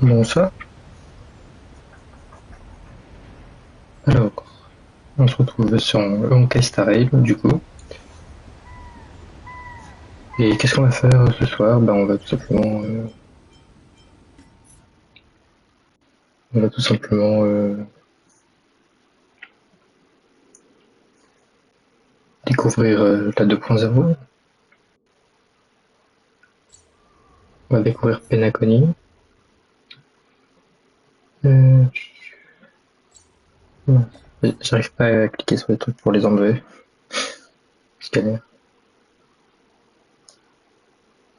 Bonsoir. Alors, on se retrouve sur Honkai du coup. Et qu'est-ce qu'on va faire ce soir? On va tout simplement, on va tout simplement découvrir la 2.0. On va découvrir Penacony. Euh, J'arrive pas à cliquer sur les trucs pour les enlever. C'est galère.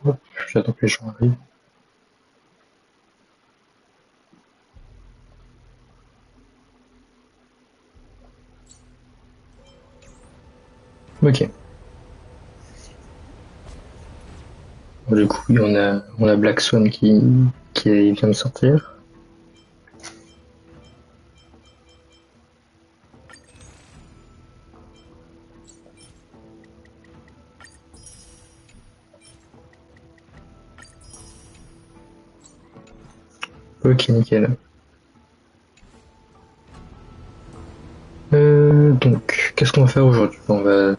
Hop, j'attends que les gens arrivent. Ok. Bon, du coup, on a Black Swan qui vient de sortir. Ok, nickel. Donc, qu'est-ce qu'on va faire aujourd'hui? On va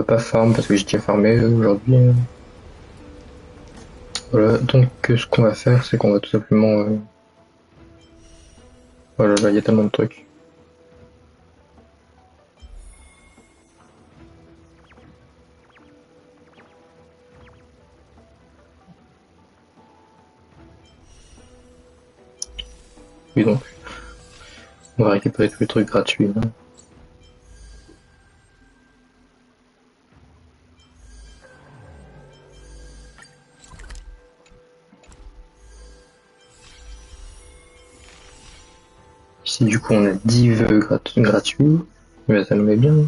pas farm parce que j'ai déjà farmé aujourd'hui. Voilà, donc ce qu'on va faire, c'est qu'on va tout simplement... Oh là là, il y a tellement de trucs. Oui, donc, on va récupérer tous les trucs gratuits. Là. Ici, du coup, on a 10 vœux gratuits. Mais ça nous met bien.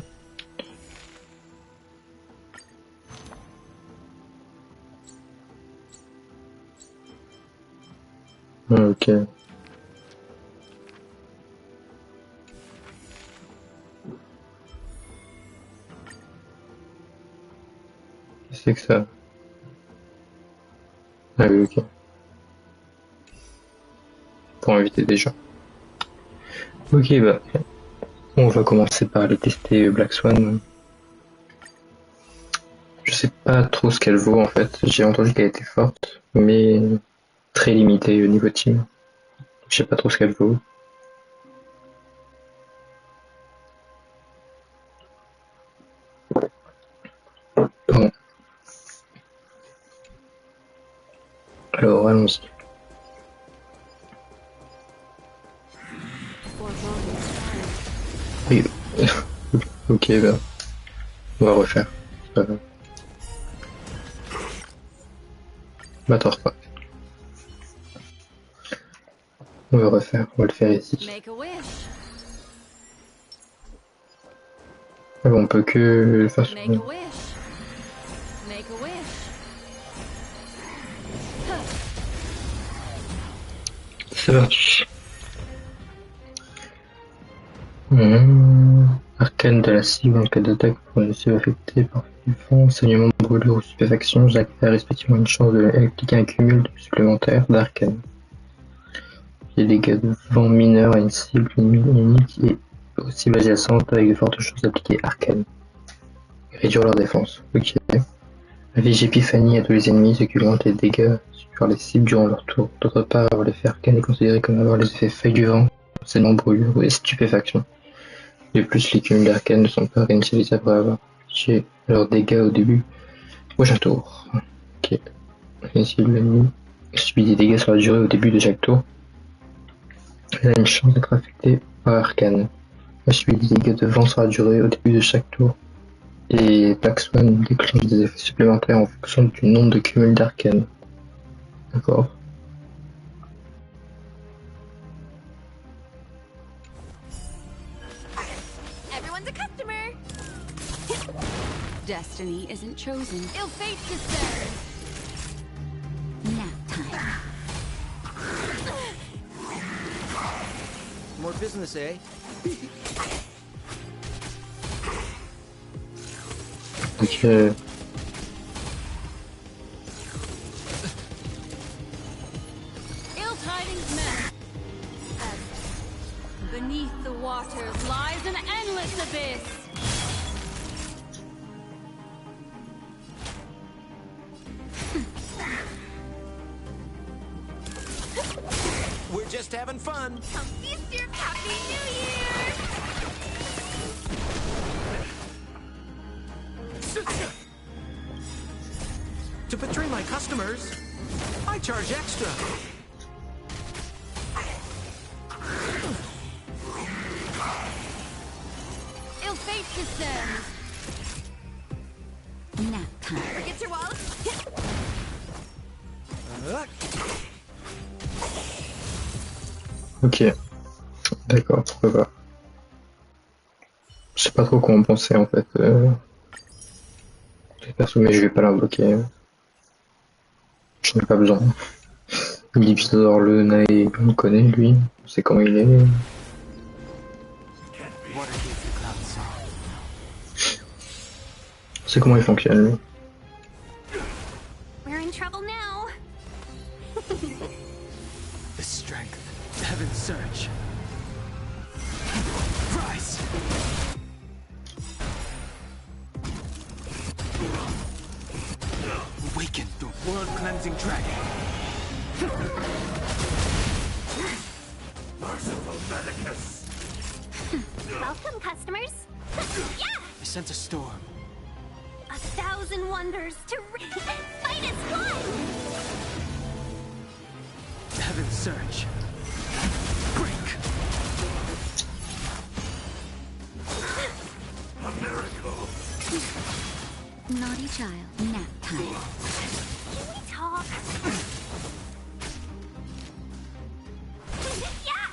Ok. Qu'est-ce que c'est que ça? Ah oui, ok. Pour inviter des gens. Ok, on va commencer par aller tester Black Swan. Je sais pas trop ce qu'elle vaut en fait. J'ai entendu qu'elle était forte, mais très limitée au niveau team. Je sais pas trop ce qu'elle vaut. Bon, alors allons-y. Oui. Ok, on va refaire. M'attends pas. On va refaire, on va le faire ici. Ah bon, on peut que le faire sur... C'est parti. Arcane de la cible en cas d'attaque pour une cible affectée par du vent, saignement, brûlure ou stupéfaction, j'acquiert respectivement une chance de appliquer un cumul supplémentaire d'arcane. Les dégâts de vent mineur à une cible unique et aux cibles adjacentes avec de fortes chances d'appliquer arcane. Réduire leur défense. Ok. La Vige épiphanie à tous les ennemis, ce qui augmente les dégâts sur les cibles durant leur tour. D'autre part, l'effet arcane est considéré comme avoir les effets feuille du vent, saignement, brûlure et stupéfaction. De plus, les cumuls d'arcane ne sont pas réinitialisés après avoir appliqué leurs dégâts au début. Prochain tour. Ok. Si l'ennemi subit des dégâts sur la durée au début de chaque tour, il a une chance d'être affecté par arcane. Il subit des dégâts de vent sur la durée au début de chaque tour. Et Black Swan déclenche des effets supplémentaires en fonction du nombre de cumuls d'arcane. D'accord. Destiny isn't chosen. Ill fate descends. Nap time. More business, eh? Donc, Ill tidings met. Beneath the waters lies an endless abyss. We're just having fun. Come feast your Happy New Year! To betray my customers, I charge extra. Ill fate descends. Nap time. Forget your wallet. Ok, d'accord, pourquoi pas. Je sais pas trop quoi en penser en fait. Perso, mais je vais pas l'invoquer. J'en ai pas besoin. L'épisode le naïf, on le connaît lui, on sait comment il est. On sait comment il fonctionne lui. We're in trouble now. The strength, heaven's surge. Rise! Awaken the world-cleansing dragon. Merciful Medicus. Welcome, customers. Yeah! I sense a storm. 1,000 wonders to fight its blood. Heaven's surge. Break. A miracle. Naughty child, nap time. Can we talk? Yeah!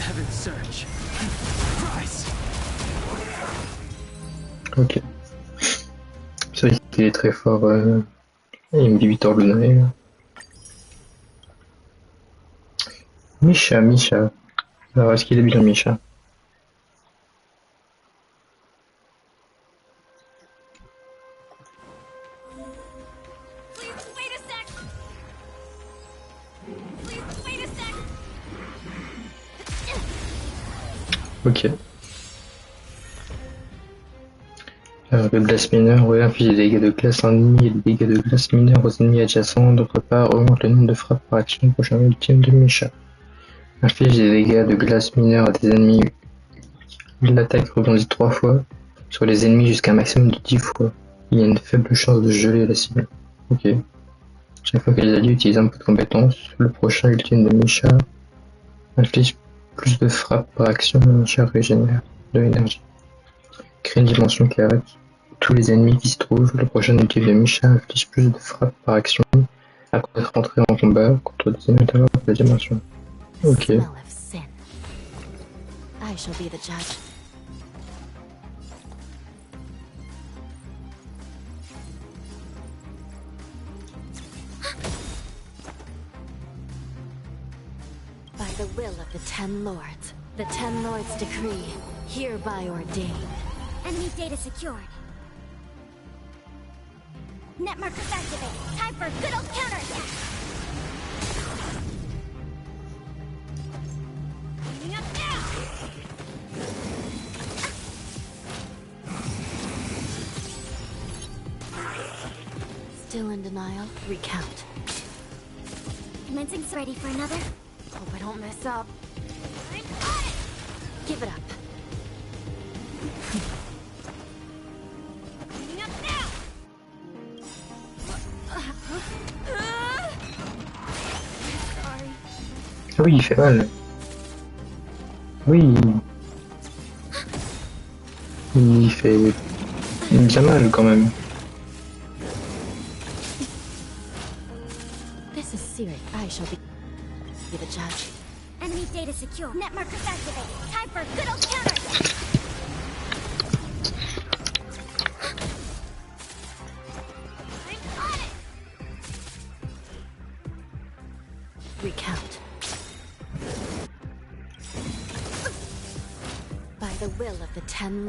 Heaven's surge. Rise. Ok. C'est vrai qu'il est très fort. Il me dit 8 heures de naïf. Misha. Alors, est-ce qu'il est bien Misha? Please wait a sec. Please wait a sec. Ok. Alors, le glace mineur, ouais, inflige des dégâts de glace à un ennemi et des dégâts de glace mineur aux ennemis adjacents. D'autre part, augmente le nombre de frappes par action prochain ultime de Misha. Inflige des dégâts de glace mineur à des ennemis. L'attaque rebondit 3 fois sur les ennemis jusqu'à un maximum de 10 fois. Il y a une faible chance de geler la cible. Ok. Chaque fois que les alliés utilisent un peu de compétence, le prochain ultime de Misha inflige plus de frappes par action et Misha régénère de l'énergie. Crée une dimension qui arrête tous les ennemis qui se trouvent. Le prochain ultime de Misha inflige plus de frappes par action après être entré en combat contre des ennemis de la dimension. Ok. Smell of sin. I shall be the judge. By the will of the 10 Lords, the 10 Lords decree, hereby ordained. Enemy data secured. Net markers activated. Time for a good old counterattack. Moving up now. Still in denial? Recount. Commencing ready for another. Hope I don't mess up. I'm on it. Give it up. Moving up now. Sorry. Ah oui, il fait mal. Oui. Il fait bien mal quand même. This is serious. I shall be the judge. Enemy data secure. Net markers activated. Time for a good old counterattack. I'm on it. Recount. By the will of the 10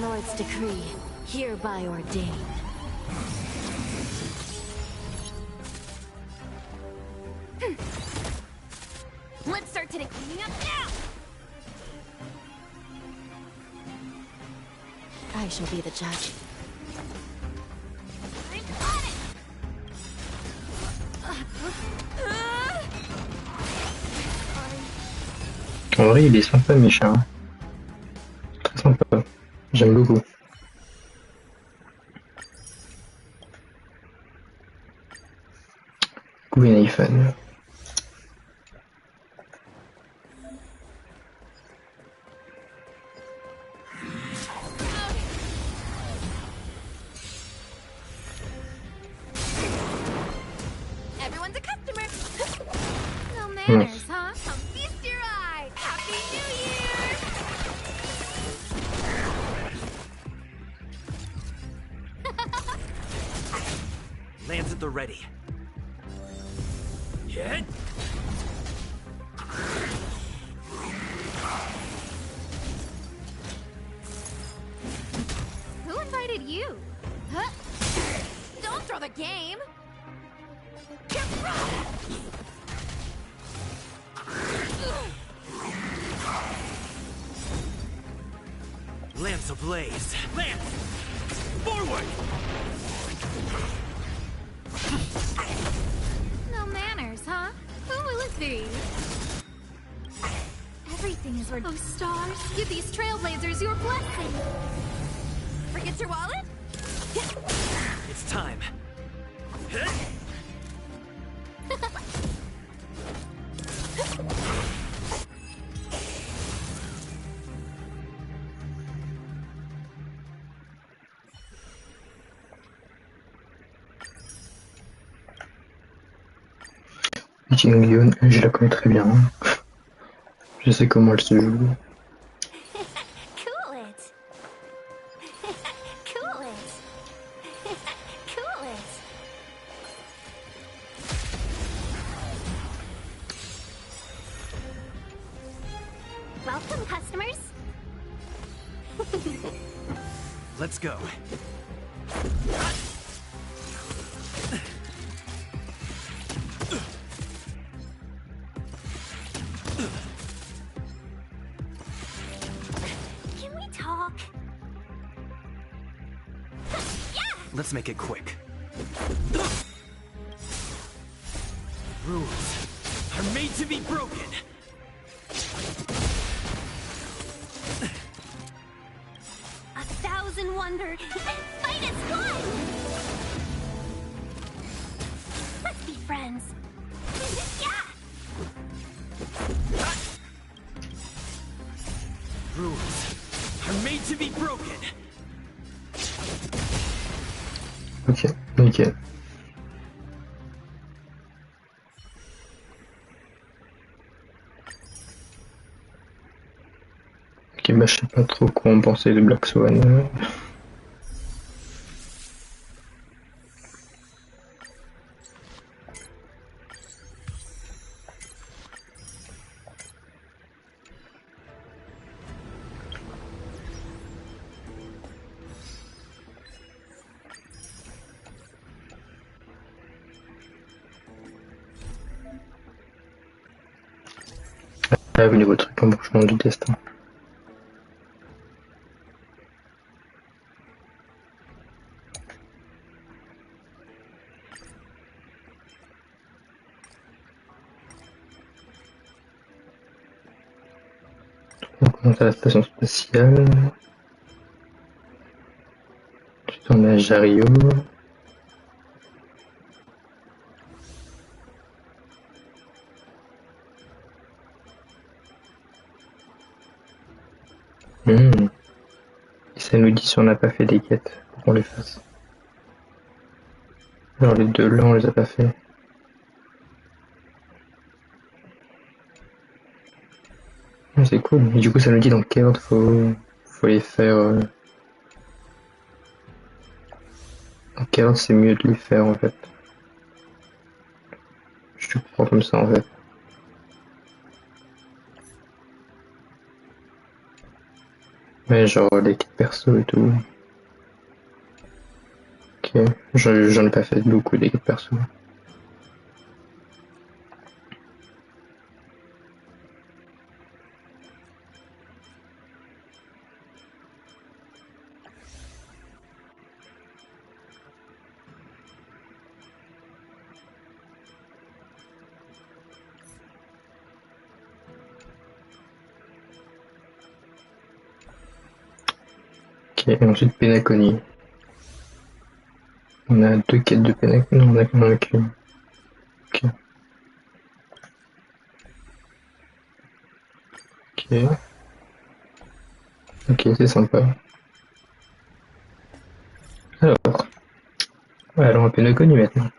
Lords decree, hereby ordained. Let's start today cleaning up now. I shall be the judge. I'm on it. En vrai, il est sympa, Micha. Hein. Très sympa. J'aime beaucoup. Gwen iPhone. Everyone's a customer. No manners, huh? Come feast your eye. Happy New Year. Lands at the ready. Yeah. Who invited you? Huh? Don't throw the game. Lance ablaze. Lance! Forward! No manners, huh? Who will it be? Everything is worth. Oh, stars, give these trailblazers your blessing. Forget your wallet? It's time. Lyon, je la connais très bien. Je sais comment elle se joue. Cool it. Cool it. Cool it. Welcome, customers. Let's go. Can we talk? Let's make it quick. Rules are made to be broken. A thousand wonders. Fight is good. Let's be friends. Yeah. Rules are made to be broken. Ok, nickel. Ok, bah je sais pas trop quoi en penser de Black Swan. Ah, le nouveau truc embranchement du destin. On monte à la station spatiale. Ensuite on a Jario. Et ça nous dit si on n'a pas fait des quêtes pour qu'on les fasse. Alors les deux là on les a pas fait. C'est cool. Et du coup ça nous dit dans quel ordre faut les faire. Dans quel ordre c'est mieux de les faire en fait. Je te prends comme ça en fait. Ouais, genre les quêtes perso et tout. Ok, j'en ai pas fait beaucoup des quêtes perso. Ok, et ensuite Penacony. On a 2 quêtes de Penacony. Non, on a qu'une. Ok. Ok. Ok, c'est sympa. Alors, ouais, allons à Penacony maintenant.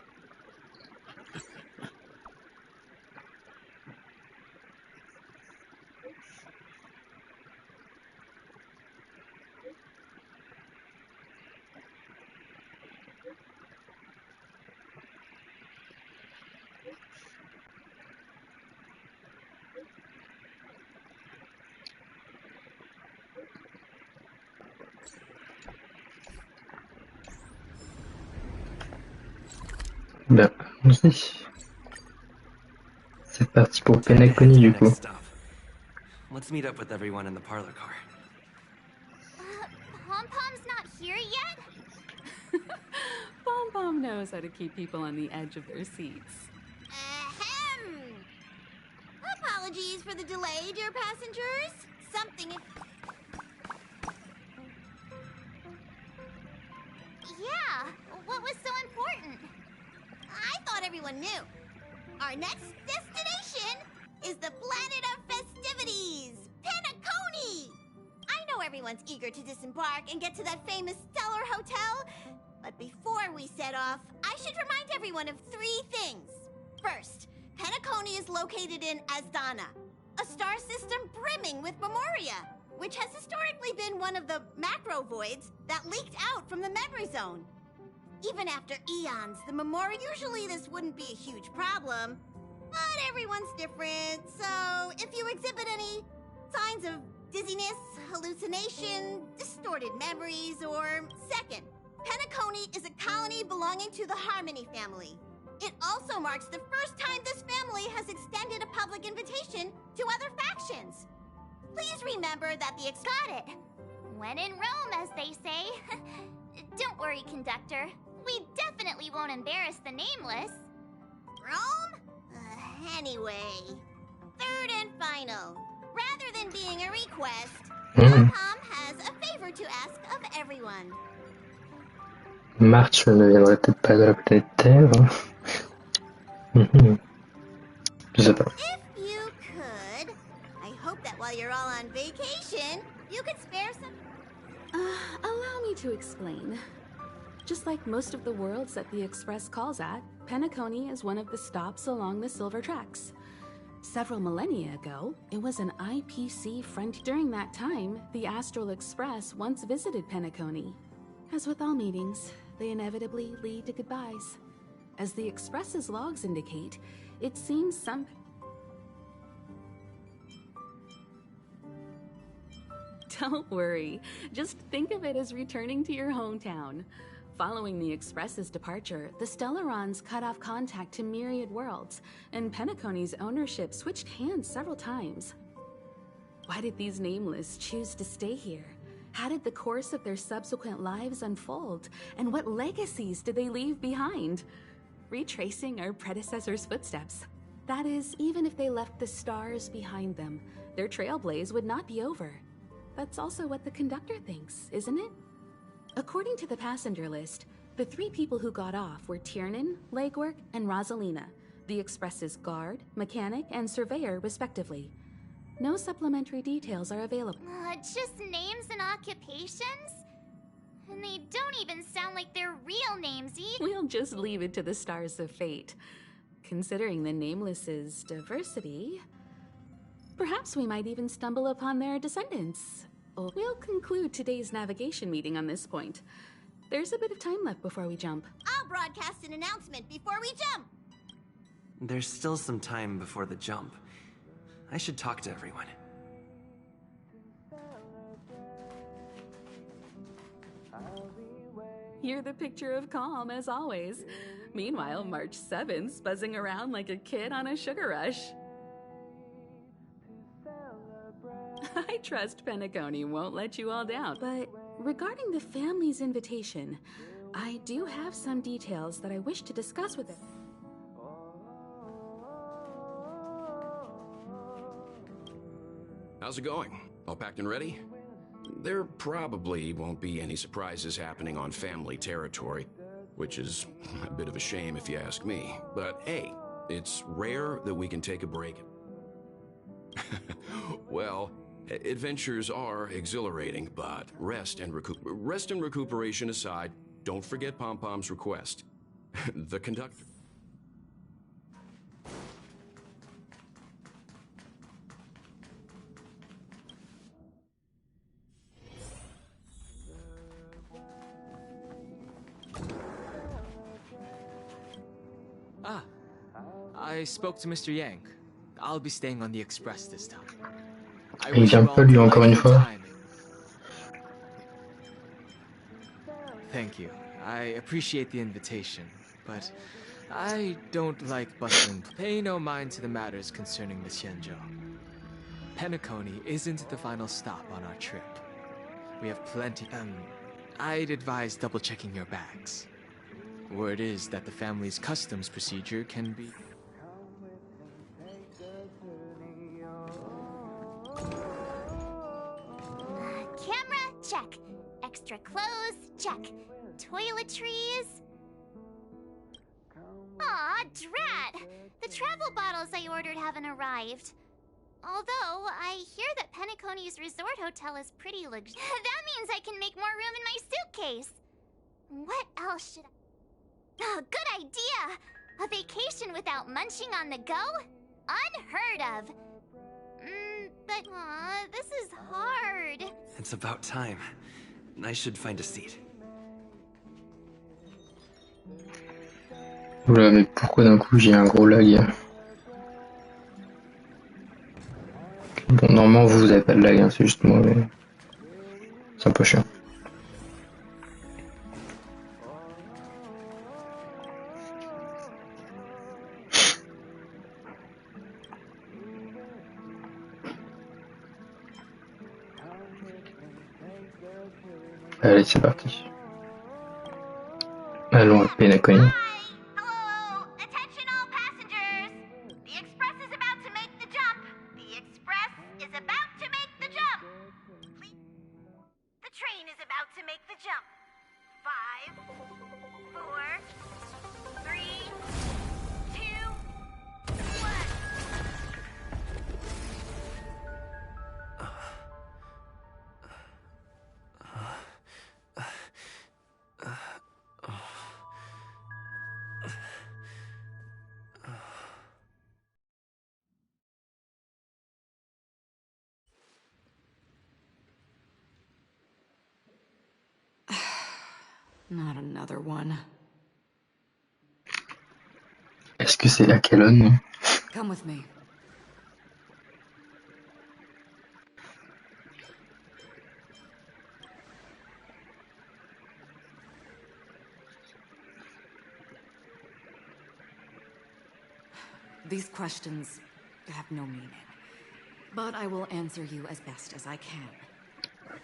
Ben, allons-y. C'est parti pour Penacony du coup. Next stop. Let's meet up with everyone in the parlor car. Pom-Pom's not here yet? Pom-Pom knows how to keep people on the edge of their seats. Ahem! Apologies for the delay, dear passengers. Something... Yeah, what was so important? I thought everyone knew. Our next destination is the planet of festivities, Penacony! I know everyone's eager to disembark and get to that famous Stellar Hotel, but before we set off, I should remind everyone of 3 things. First, Penacony is located in Asdana, a star system brimming with memoria, which has historically been one of the macro voids that leaked out from the memory zone. Even after eons, the memoria, usually this wouldn't be a huge problem, but everyone's different, so if you exhibit any signs of dizziness, hallucination, distorted memories, or... Second, Penacony is a colony belonging to the Harmony family. It also marks the first time this family has extended a public invitation to other factions. Please remember that the Got it. When in Rome, as they say. Don't worry, conductor. We definitely won't embarrass the nameless. Rome? Anyway, third and final. Rather than being a request, Pom-Pom has a favor to ask of everyone. March ne viendrait peut-être pas de la planète Terre. Je sais pas. If you could, I hope that while you're all on vacation, you could spare some... Allow me to explain. Just like most of the worlds that the Express calls at, Penacony is one of the stops along the Silver Tracks. Several millennia ago, it was an IPC front. During that time, the Astral Express once visited Penacony. As with all meetings, they inevitably lead to goodbyes. As the Express's logs indicate, it seems some... Don't worry, just think of it as returning to your hometown. Following the Express's departure, the Stellarons cut off contact to myriad worlds, and Penacony's ownership switched hands several times. Why did these nameless choose to stay here? How did the course of their subsequent lives unfold? And what legacies did they leave behind? Retracing our predecessors' footsteps. That is, even if they left the stars behind them, their trailblaze would not be over. That's also what the conductor thinks, isn't it? According to the passenger list, the 3 people who got off were Tiernan, Legwork, and Rosalina, the Express's guard, mechanic, and surveyor, respectively. No supplementary details are available. Just names and occupations? And they don't even sound like their real names either. We'll just leave it to the stars of fate. Considering the Nameless's diversity, perhaps we might even stumble upon their descendants. We'll conclude today's navigation meeting on this point. There's a bit of time left before we jump. I'll broadcast an announcement before we jump. There's still some time before the jump. I should talk to everyone. You're the picture of calm, as always. Meanwhile, March 7th's buzzing around like a kid on a sugar rush. I trust Penacony won't let you all down. But regarding the family's invitation, I do have some details that I wish to discuss with it. How's it going? All packed and ready? there probably won't be any surprises happening on family territory, which is a bit of a shame if you ask me. But hey, it's rare that we can take a break. Well, adventures are exhilarating, but rest and recuperation aside, don't forget Pom-Pom's request. The conductor. Ah, I spoke to Mr. Yang. I'll be staying on the express this time. Il vient pas lui encore une fois. Thank you. I appreciate the invitation, but I don't like bustling. Pay no mind to the matters concerning the Xianzhou. Penacony isn't the final stop on our trip. We have plenty. I'd advise double-checking your bags. Word is that the family's customs procedure can be... Camera, check. Extra clothes, check. Toiletries. Aw, drat! The travel bottles I ordered haven't arrived. Although, I hear that Penacony's resort hotel is pretty That means I can make more room in my suitcase. What else should I... Oh, good idea! A vacation without munching on the go? Unheard of. But, this is hard. It's about time. I should find a seat. Oula, mais pourquoi d'un coup j'ai un gros lag? Bon, normalement vous avez pas de lag, hein, c'est juste moi, mais c'est un peu chiant. Allez, c'est parti. Allons à Penacony. Hello, attention all passengers. The express is about to make the jump. The express is about to make the jump. Please. The train is about to make the jump. 5, 4, 3, 2, 1. Not another one. Est-ce que c'est Aquelon? Come with me. These questions have no meaning, but I will answer you as best as I can.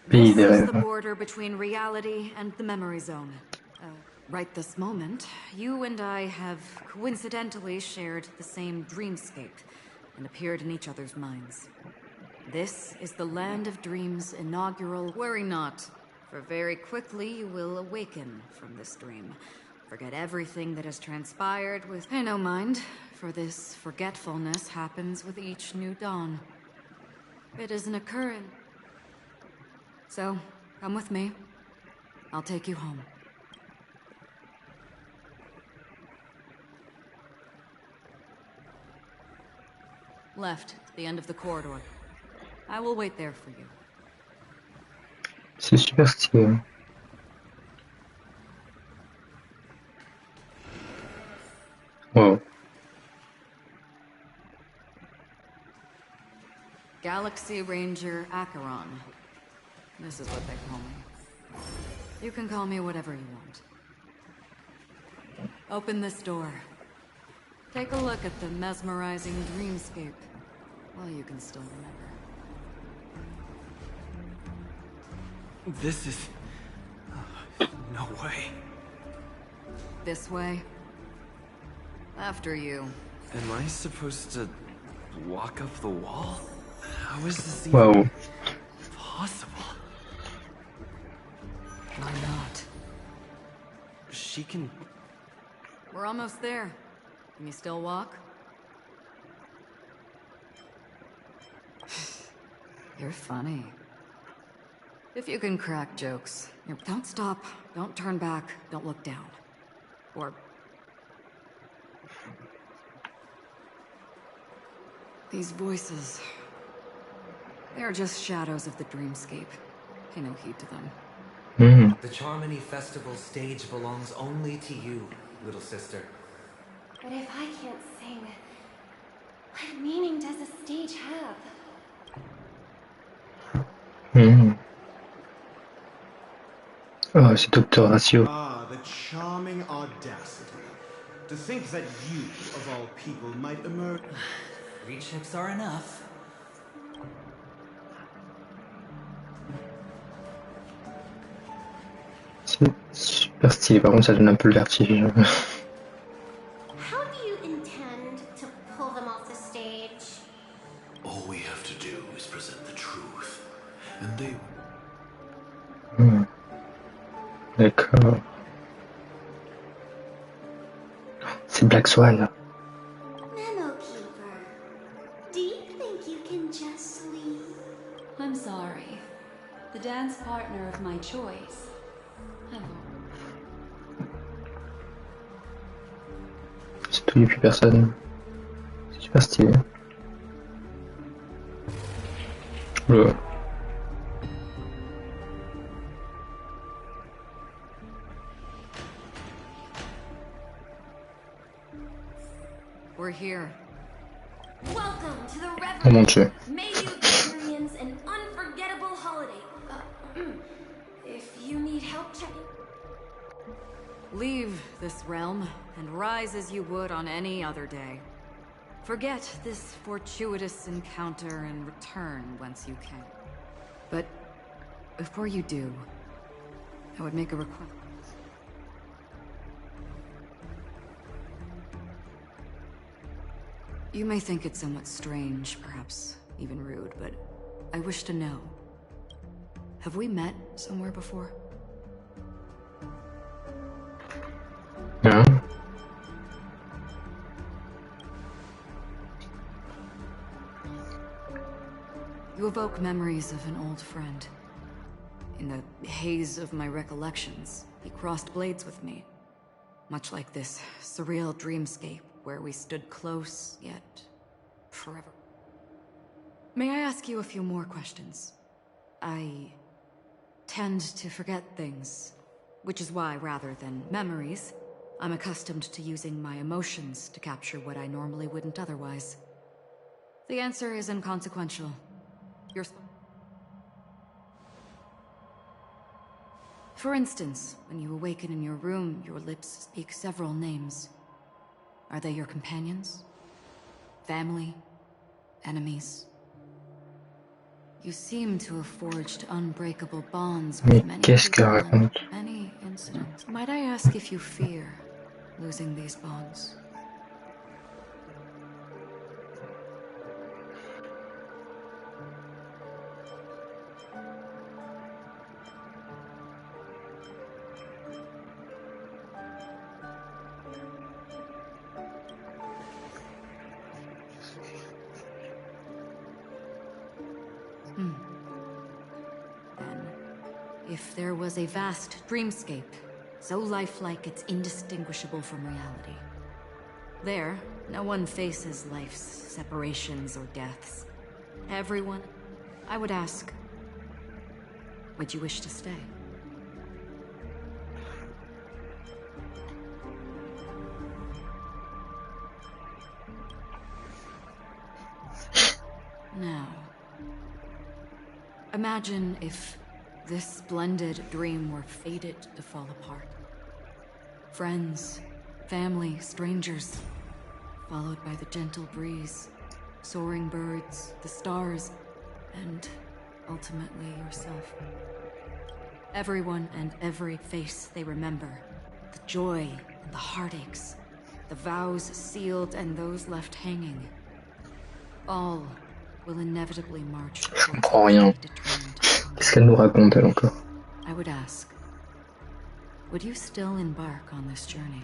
This is the border between reality and the memory zone. Right this moment, you and I have coincidentally shared the same dreamscape and appeared in each other's minds. This is the Land of Dreams' inaugural... Worry not, for very quickly you will awaken from this dream. Forget everything that has transpired with... Pay no mind, for this forgetfulness happens with each new dawn. It is an occurrence. So, come with me. I'll take you home. Left, the end of the corridor. I will wait there for you. C'est super stylé. Wow. Galaxy Ranger Acheron. This is what they call me. You can call me whatever you want. Open this door. Take a look at the mesmerizing dreamscape while you can still remember. This is... no way. This way. After you. Am I supposed to walk up the wall? How is this Wow. even possible? she can... We're almost there. Can you still walk? You're funny. If you can crack jokes, don't stop, don't turn back, don't look down. Or... These voices... They are just shadows of the dreamscape. Pay no heed to them. The Charmony Festival stage belongs only to you, little sister. But if I can't sing, what meaning does a stage have? Oh, c'est Docteur Ratio. Ah, the charming audacity. To think that you, of all people, might emerge... 3 chips are enough. C'est super stylé, par contre ça donne un peu le vertige. How do you intend to pull them off the stage? All we have to do is present the truth, and they... D'accord. C'est Black Swan. Memo Keeper, do you think you can just leave? I'm sorry. The dance partner of my choice. C'est tout, il n'y a plus personne. C'est super stylé. Ouais. We're here. Welcome to the Oh mon Dieu. May you experience an unforgettable holiday. If you need help checking... Leave this realm and rise as you would on any other day. Forget this fortuitous encounter and return whence you came. But before you do, I would make a request. You may think it somewhat strange, perhaps even rude, but I wish to know. Have we met somewhere before? Yeah. You evoke memories of an old friend. In the haze of my recollections, he crossed blades with me. Much like this surreal dreamscape where we stood close, yet forever. May I ask you a few more questions? I tend to forget things, which is why, rather than memories, I'm accustomed to using my emotions to capture what I normally wouldn't otherwise. The answer is inconsequential. For instance, when you awaken in your room, your lips speak several names. Are they your companions? Family? Enemies? You seem to have forged unbreakable bonds with many people and many incidents. Might I ask if you fear losing these bonds? Then, if there was a vast dreamscape, so lifelike it's indistinguishable from reality. There, no one faces life's separations or deaths. Everyone, I would ask, would you wish to stay? Now, imagine if this splendid dream were fated to fall apart. Friends, family, strangers, followed by the gentle breeze, soaring birds, the stars, and ultimately yourself. Everyone and every face they remember, the joy and the heartaches, the vows sealed and those left hanging, all will inevitably march. Je comprends rien. Qu'est-ce qu'elle nous raconte, elle, encore? I would ask, would you still embark on this journey?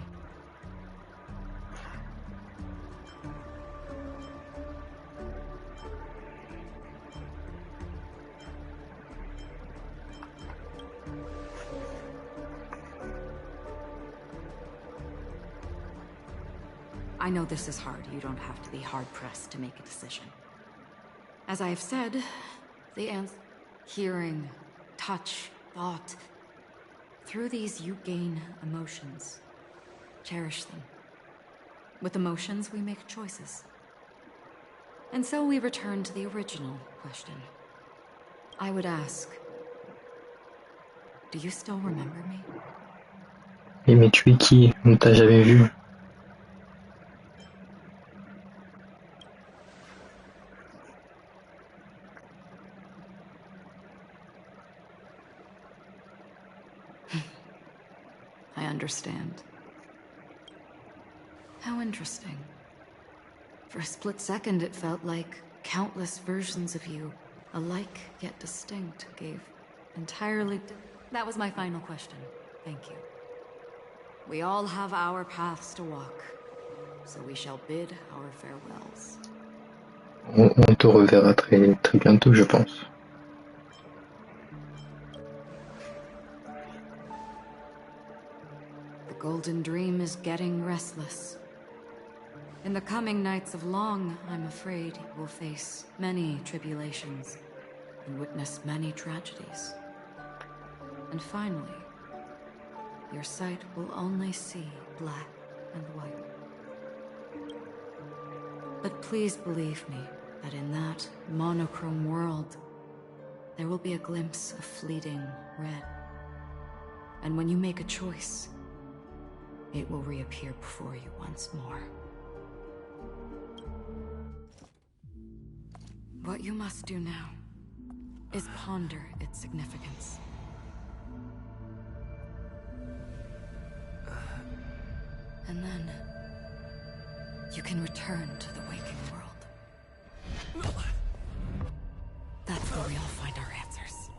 I know this is hard. You don't have to be hard-pressed to make a decision. As I have said, the answer... Hearing, touch, thought... Through these, you gain emotions. Cherish them. With emotions, we make choices. And so we return to the original question. I would ask... Do you still remember me? Mais tu es qui? On t'a jamais vu. I understand. How interesting. For a split second, it felt like countless versions of you, alike yet distinct, gave entirely... That was my final question. Thank you. We all have our paths to walk, so we shall bid our farewells. On te reverra très bientôt, je pense. The golden dream is getting restless. In the coming nights of Long, I'm afraid you will face many tribulations and witness many tragedies. And finally, your sight will only see black and white. But please believe me that in that monochrome world, there will be a glimpse of fleeting red. And when you make a choice, it will reappear before you once more. What you must do now is ponder its significance. And then, you can return to the waking world. That's where we all find our answers.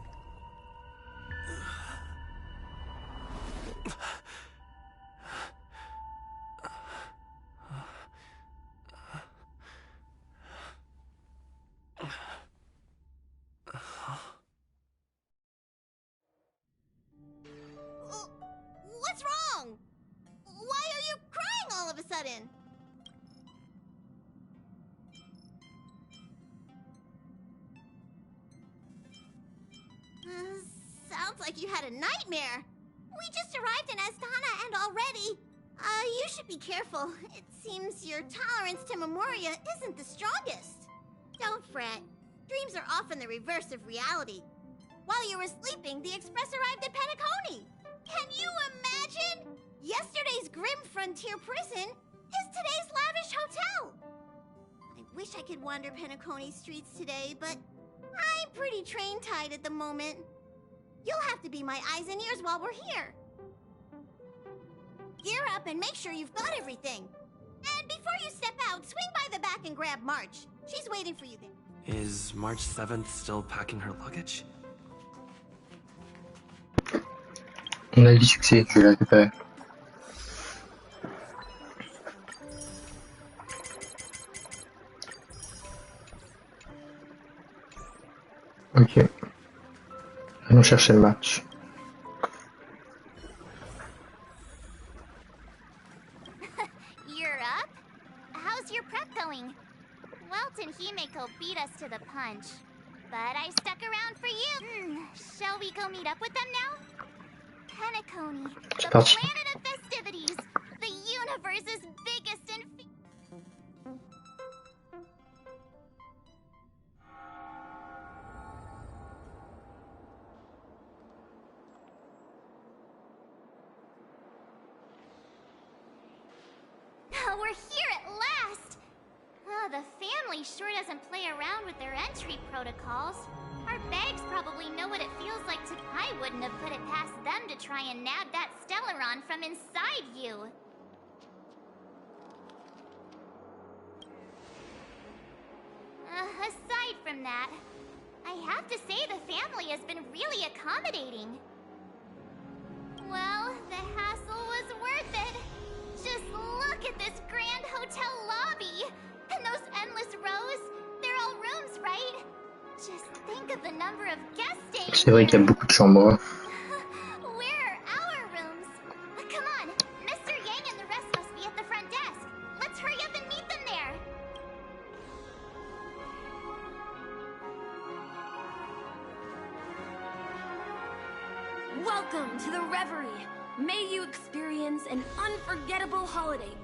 What's wrong? Why are you crying all of a sudden? Sounds like you had a nightmare. We just arrived in Astana and already... you should be careful. It seems your tolerance to Memoria isn't the strongest. Don't fret. Dreams are often the reverse of reality. While you were sleeping, the express arrived at Penacony. Can you imagine? Yesterday's grim frontier prison is today's lavish hotel. I wish I could wander Penacony streets today, but I'm pretty train-tied at the moment. You'll have to be my eyes and ears while we're here. Gear up and make sure you've got everything. And before you step out, swing by the back and grab March. She's waiting for you there. Is March 7th still packing her luggage? On a du succès, je vais la récupérer. Ok. Allons chercher le match. You're up? How's your prep going? Welt and Himeko beat us to the punch. But I stuck around for you. Shall we go meet up with them now? Penacony, the planet of festivities, the universe's biggest and... We're here at last! Oh, the family sure doesn't play around with their entry protocols. Our bags probably know what it feels like to... I wouldn't have put it past them to try and nab that Stellaron from inside you. Aside from that, I have to say the family has been really accommodating. Well, the hassle was worth it. Just look at this grand hotel lobby. And those endless rows. They're all rooms, right? Just think of the number of guest stays. C'est vrai qu'il y a beaucoup de chambres. Where are our rooms? Come on, Mr. Yang and the rest must be at the front desk. Let's hurry up and meet them there. Welcome to the Reverie. May you experience an unforgettable holiday.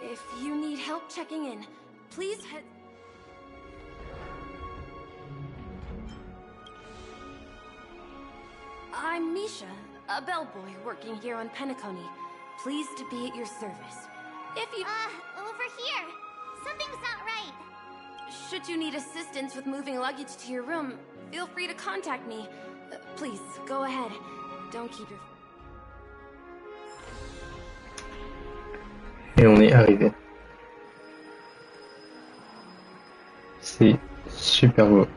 If you need help checking in, please head... I'm Misha, a bellboy working here on Penacony. Pleased to be at your service. If you... over here. Something's not right. Should you need assistance with moving luggage to your room, feel free to contact me. Please, go ahead. Don't keep your... Et on est arrivé. C'est super beau.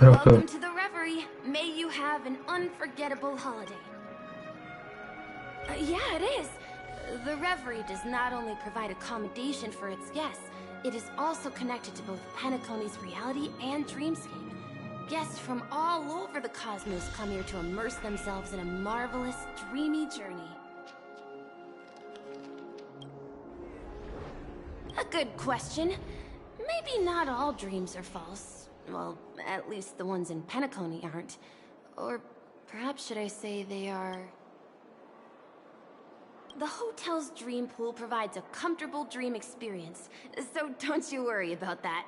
Welcome to the Reverie. May you have an unforgettable holiday. Yeah, it is. The Reverie does not only provide accommodation for its guests, it is also connected to both Penacony's reality and dreamscape. Guests from all over the cosmos come here to immerse themselves in a marvelous, dreamy journey. A good question. Maybe not all dreams are false. Well, at least the ones in Penacony aren't. Or perhaps should I say they are... The hotel's dream pool provides a comfortable dream experience, so don't you worry about that.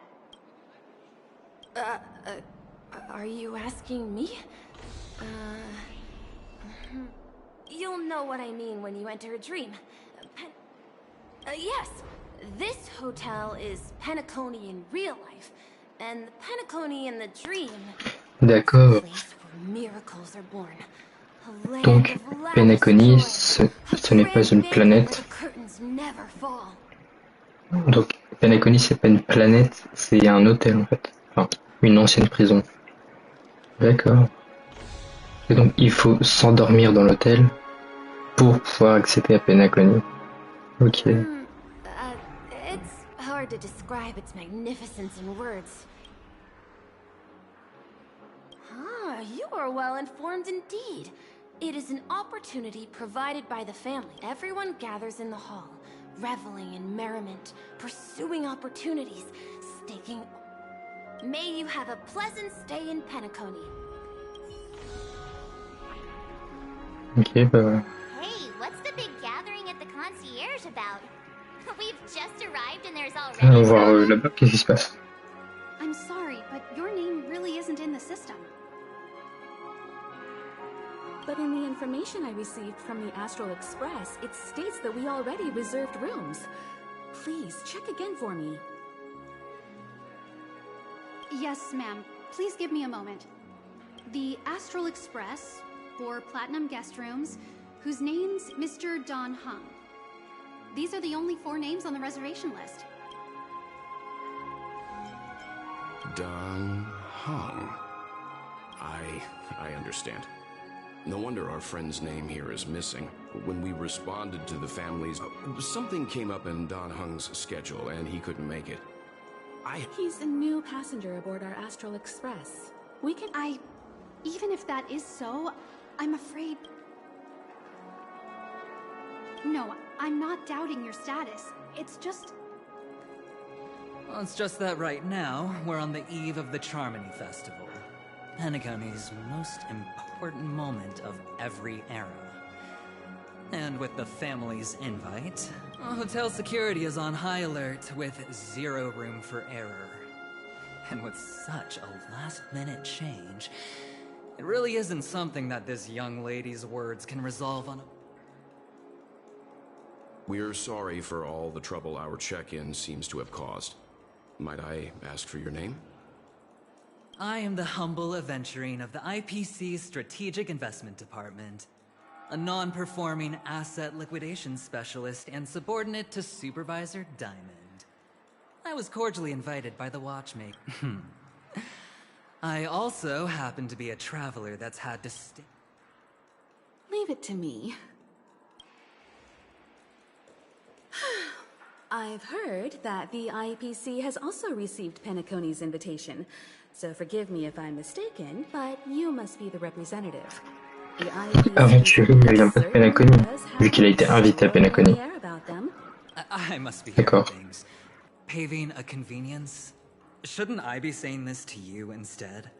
Are you asking me? You'll know what I mean when you enter a dream. Yes, this hotel is Penacony in real life, and Penacony in the dream. D'accord. Miracles are born. Donc, Penacony, ce n'est pas une planète. Donc, Penacony, c'est pas une planète, c'est un hôtel en fait. Enfin, une ancienne prison. D'accord. Et donc, il faut s'endormir dans l'hôtel pour pouvoir accéder à Penacony. Ok. It's hard to describe its magnificence in words. Ah, you are well informed indeed. It is an opportunity provided by the family. Everyone gathers in the hall, reveling in merriment, pursuing opportunities, staking... May you have a pleasant stay in Penacony. Ok, bah... Hey, what's the big gathering at the concierge about? We've just arrived and there's already... On va voir là-bas, qu'est-ce qui se passe? I'm sorry, but your name really isn't in the system. But in the information I received from the Astral Express, it states that we already reserved rooms. Please, check again for me. Yes, ma'am. Please give me a moment. The Astral Express, for Platinum Guest Rooms, whose name's Mr. Don Hung. These are the only 4 names on the reservation list. Don Hung. I understand. No wonder our friend's name here is missing. When we responded to the family's... something came up in Don Hung's schedule and he couldn't make it. He's a new passenger aboard our Astral Express. We can... Even if that is so, I'm afraid... No, I'm not doubting your status. It's just... Well, it's just that right now, we're on the eve of the Charmony Festival. Penacony's most important moment of every era. And with the family's invite, hotel security is on high alert with 0 room for error. And with such a last-minute change, it really isn't something that this young lady's words can resolve on a... We're sorry for all the trouble our check-in seems to have caused. Might I ask for your name? I am the humble aventurine of the IPC's Strategic Investment Department, a non-performing asset liquidation specialist and subordinate to Supervisor Diamond. I was cordially invited by the watchmaker. I also happen to be a traveler that's had to stay. Leave it to me. I've heard that the IPC has also received Penacony's invitation, so forgive me if I'm mistaken, but you must be the representative. The IPC Aventurine ne vient pas de Penacony, vu qu'il a été invité à Penacony. care about them. I must be hearing things. Paving a convenience? Shouldn't I be saying this to you instead?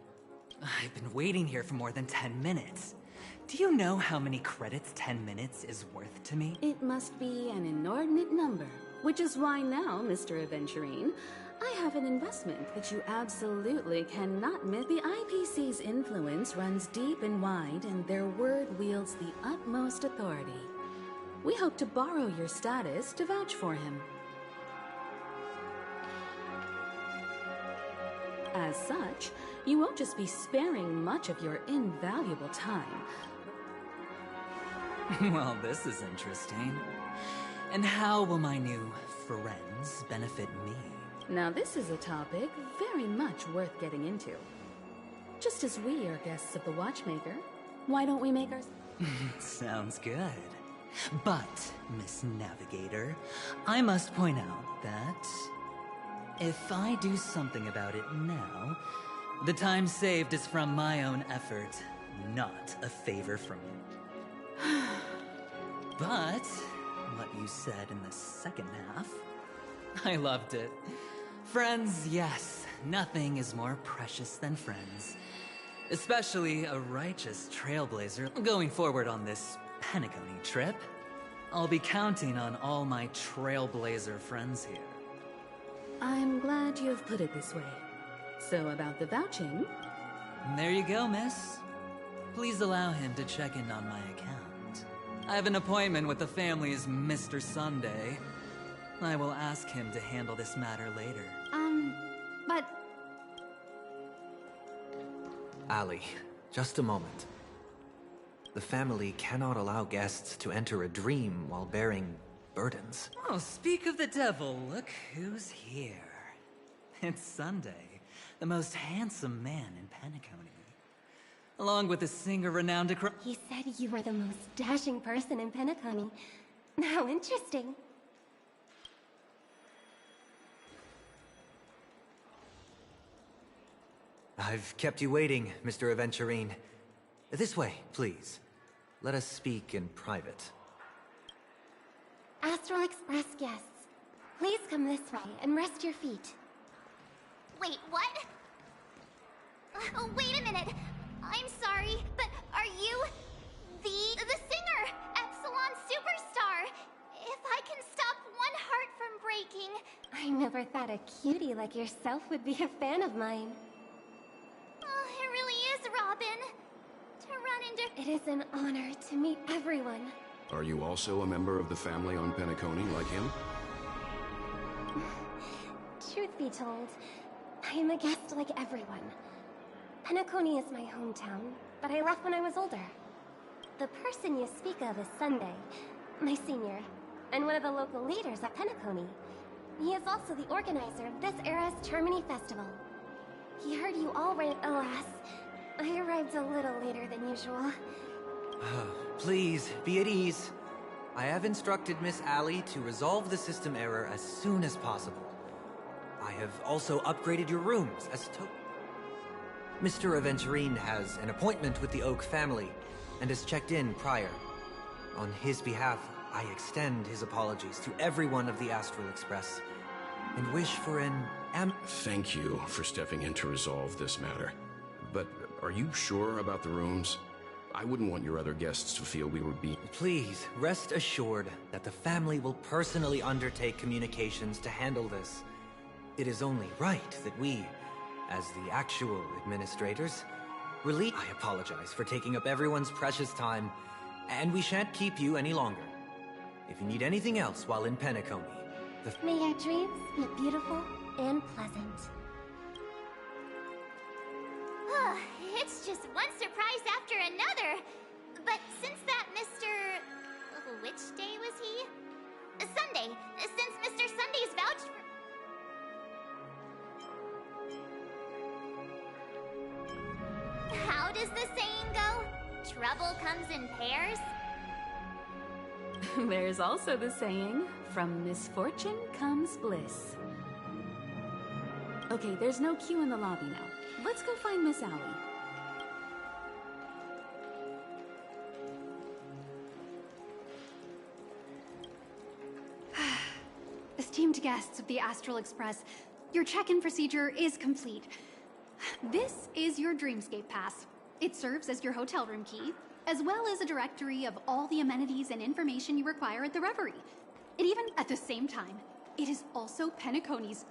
I've been waiting here for more than 10 minutes. Do you know how many credits 10 minutes is worth to me? It must be an inordinate number, which is why now, Mr. Aventurine, I have an investment that you absolutely cannot miss. The IPC's influence runs deep and wide, and their word wields the utmost authority. We hope to borrow your status to vouch for him. As such, you won't just be sparing much of your invaluable time. Well, this is interesting. And how will my new friends benefit me? Now this is a topic very much worth getting into. Just as we are guests of the Watchmaker, why don't we make our... Sounds good. But, Miss Navigator, I must point out that if I do something about it now, the time saved is from my own effort, not a favor from you. But what you said in the second half, I loved it. Friends, yes, nothing is more precious than friends. Especially a righteous trailblazer going forward on this Penacony trip. I'll be counting on all my trailblazer friends here. I'm glad you've put it this way. So about the vouching... There you go, miss. Please allow him to check in on my account. I have an appointment with the family's Mr. Sunday. I will ask him to handle this matter later. But... Ali, just a moment. The family cannot allow guests to enter a dream while bearing burdens. Oh, speak of the devil, look who's here. It's Sunday, the most handsome man in Penacony. Along with a singer renowned across... He said you were the most dashing person in Penacony. How interesting. I've kept you waiting, Mr. Aventurine. This way, please. Let us speak in private. Astral Express guests, please come this way and rest your feet. Wait, what? Oh, wait a minute. I'm sorry, but are you the singer, Epsilon Superstar? If I can stop one heart from breaking... I never thought a cutie like yourself would be a fan of mine. Oh, it really is, Robin. To run into... It is an honor to meet everyone. Are you also a member of the family on Penacony like him? Truth be told, I am a guest like everyone. Penacony is my hometown, but I left when I was older. The person you speak of is Sunday, my senior, and one of the local leaders at Penacony. He is also the organizer of this era's Charmony Festival. He heard you all alas, I arrived a little later than usual. Please, be at ease. I have instructed Miss Ali to resolve the system error as soon as possible. I have also upgraded your rooms as Mr. Aventurine has an appointment with the Oak family and has checked in prior. On his behalf, I extend his apologies to everyone of the Astral Express and wish for an Thank you for stepping in to resolve this matter. But are you sure about the rooms? I wouldn't want your other guests to feel we would be... Please, rest assured that the family will personally undertake communications to handle this. It is only right that we, as the actual administrators, I apologize for taking up everyone's precious time, and we shan't keep you any longer. If you need anything else while in Penacony, May your dreams be beautiful and pleasant. It's just one surprise after another. But since that Mr... Which day was he? Sunday. Since Mr. Sunday's vouched for... does the saying go? Trouble comes in pairs? There's also the saying, from misfortune comes bliss. Okay, there's no queue in the lobby now. Let's go find Miss Allie. Esteemed guests of the Astral Express, your check-in procedure is complete. This is your Dreamscape Pass. It serves as your hotel room key, as well as a directory of all the amenities and information you require at the Reverie. And even at the same time, it is also Penacony's.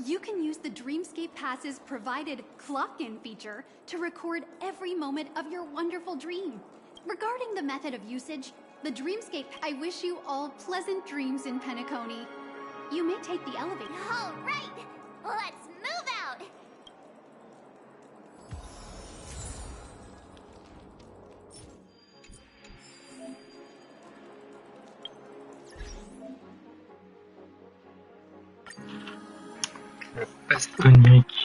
You can use the Dreamscape Pass's provided clock-in feature to record every moment of your wonderful dream. Regarding the method of usage, the Dreamscape, I wish you all pleasant dreams in Penacony. You may take the elevator. All right, let's move out. Passe onirique.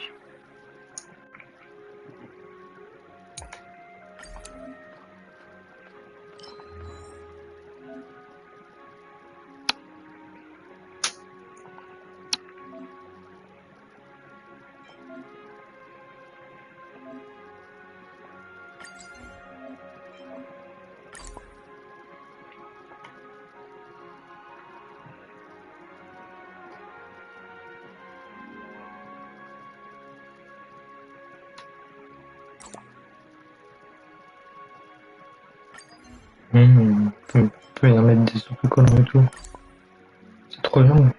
On peut y en mettre des autocollants et tout. C'est trop bien.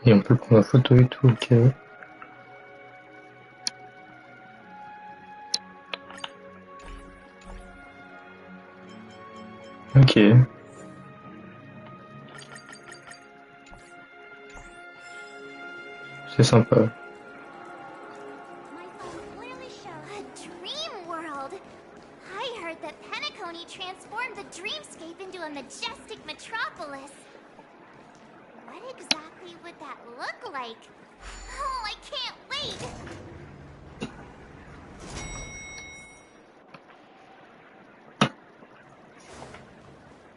Et on peut prendre la photo et tout, ok. Ok. C'est sympa. My phone clearly shows a dream world. I heard that Penacony transformed the dreamscape into a majestic metropolis. What exactly would that look like? Oh, I can't wait!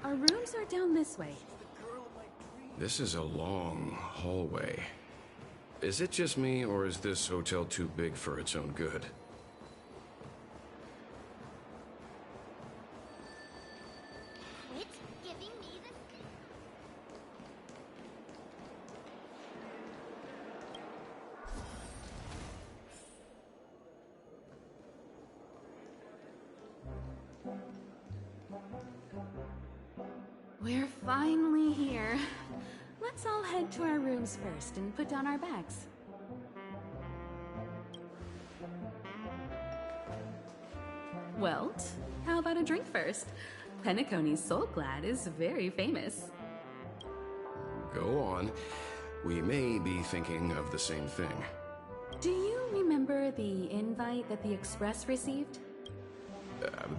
Our rooms are down this way. This is a long hallway. Is it just me, or is this hotel too big for its own good? Quit giving me the... We're finally here. Let's all head to our rooms first and put down our bags. Welt, how about a drink first? Penacony's Soul Glad is very famous. Go on. We may be thinking of the same thing. Do you remember the invite that the Express received?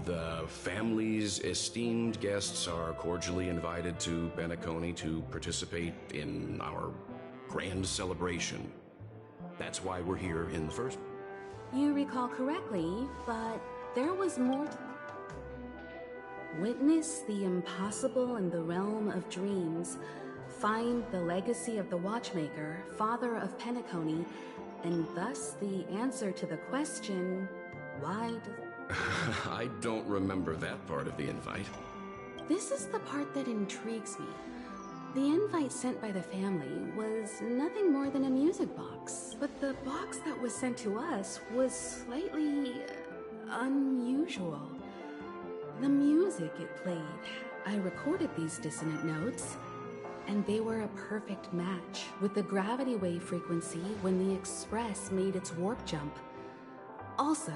The family's esteemed guests are cordially invited to Penacony to participate in our grand celebration. That's why we're here in the first. You recall correctly, but there was more to... Witness the impossible in the realm of dreams. Find the legacy of the Watchmaker, father of Penacony, and thus the answer to the question, why does... I don't remember that part of the invite. This is the part that intrigues me. The invite sent by the family was nothing more than a music box, but the box that was sent to us was slightly unusual. The music it played, I recorded these dissonant notes, and they were a perfect match with the gravity wave frequency when the Express made its warp jump. Also,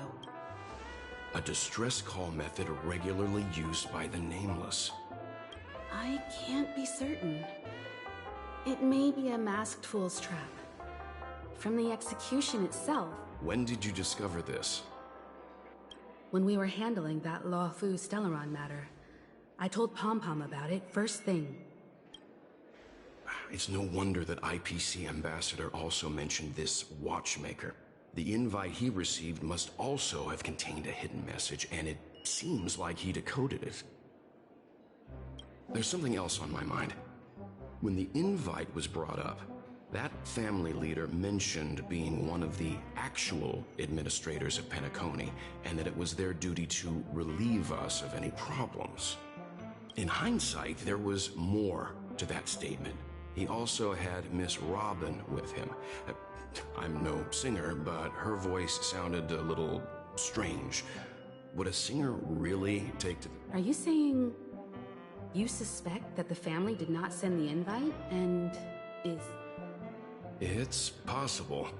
a distress call method regularly used by the Nameless. I can't be certain. It may be a masked fool's trap. From the execution itself. When did you discover this? When we were handling that Law Fu Stellaron matter. I told Pom Pom about it first thing. It's no wonder that IPC Ambassador also mentioned this watchmaker. The invite he received must also have contained a hidden message, and it seems like he decoded it. There's something else on my mind. When the invite was brought up, that family leader mentioned being one of the actual administrators of Penacony, and that it was their duty to relieve us of any problems. In hindsight, there was more to that statement. He also had Miss Robin with him. I'm no singer, but her voice sounded a little strange. Would a singer really take to... Are you saying you suspect that the family did not send the invite and is... It's possible.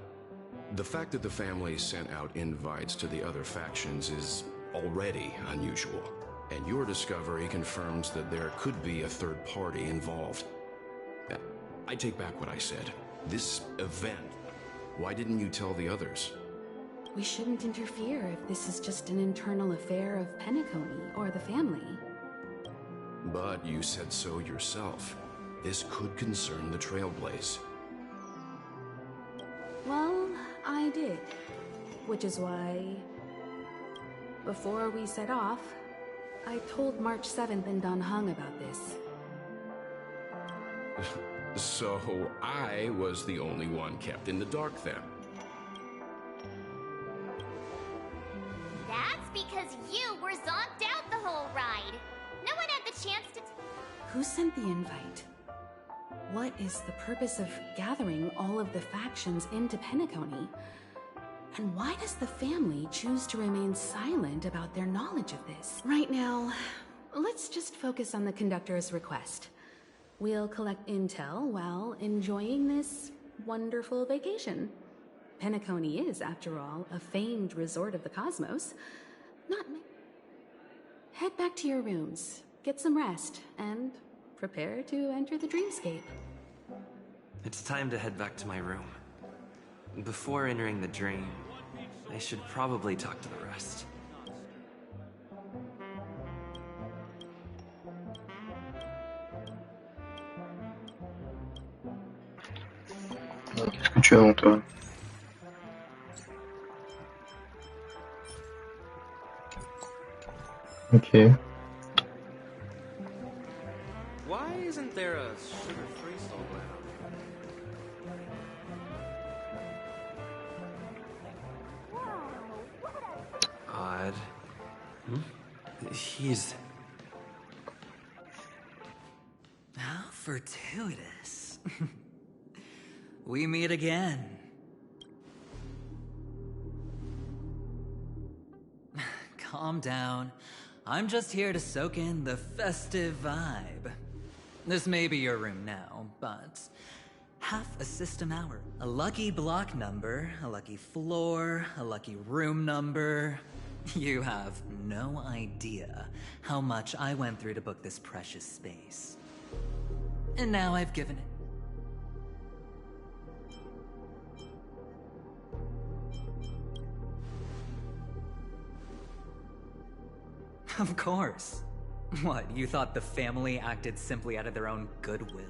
The fact that the family sent out invites to the other factions is already unusual, and your discovery confirms that there could be a third party involved. I take back what I said. This event, why didn't you tell the others? We shouldn't interfere if this is just an internal affair of Penacony or the family. But you said so yourself. This could concern the Trailblaze. Well, I did. Which is why, before we set off, I told March 7th and Don Hung about this. So I was the only one kept in the dark then. That's because you were zonked out the whole ride. No one had the chance to... Who sent the invite? What is the purpose of gathering all of the factions into Penacony? And why does the family choose to remain silent about their knowledge of this? Right now, let's just focus on the conductor's request. We'll collect intel while enjoying this wonderful vacation. Penacony is, after all, a famed resort of the cosmos. Head back to your rooms, get some rest, and prepare to enter the dreamscape. It's time to head back to my room. Before entering the dream, I should probably talk to the rest. Qu'est-ce que tu as en toi? Ok. Why isn't there a sugar-free somewhere? Odd. He's... How fortuitous. We meet again. Calm down. I'm just here to soak in the festive vibe. This may be your room now, but half a system hour, a lucky block number, a lucky floor, a lucky room number. You have no idea how much I went through to book this precious space. And now I've given it. Of course. What, you thought the family acted simply out of their own goodwill?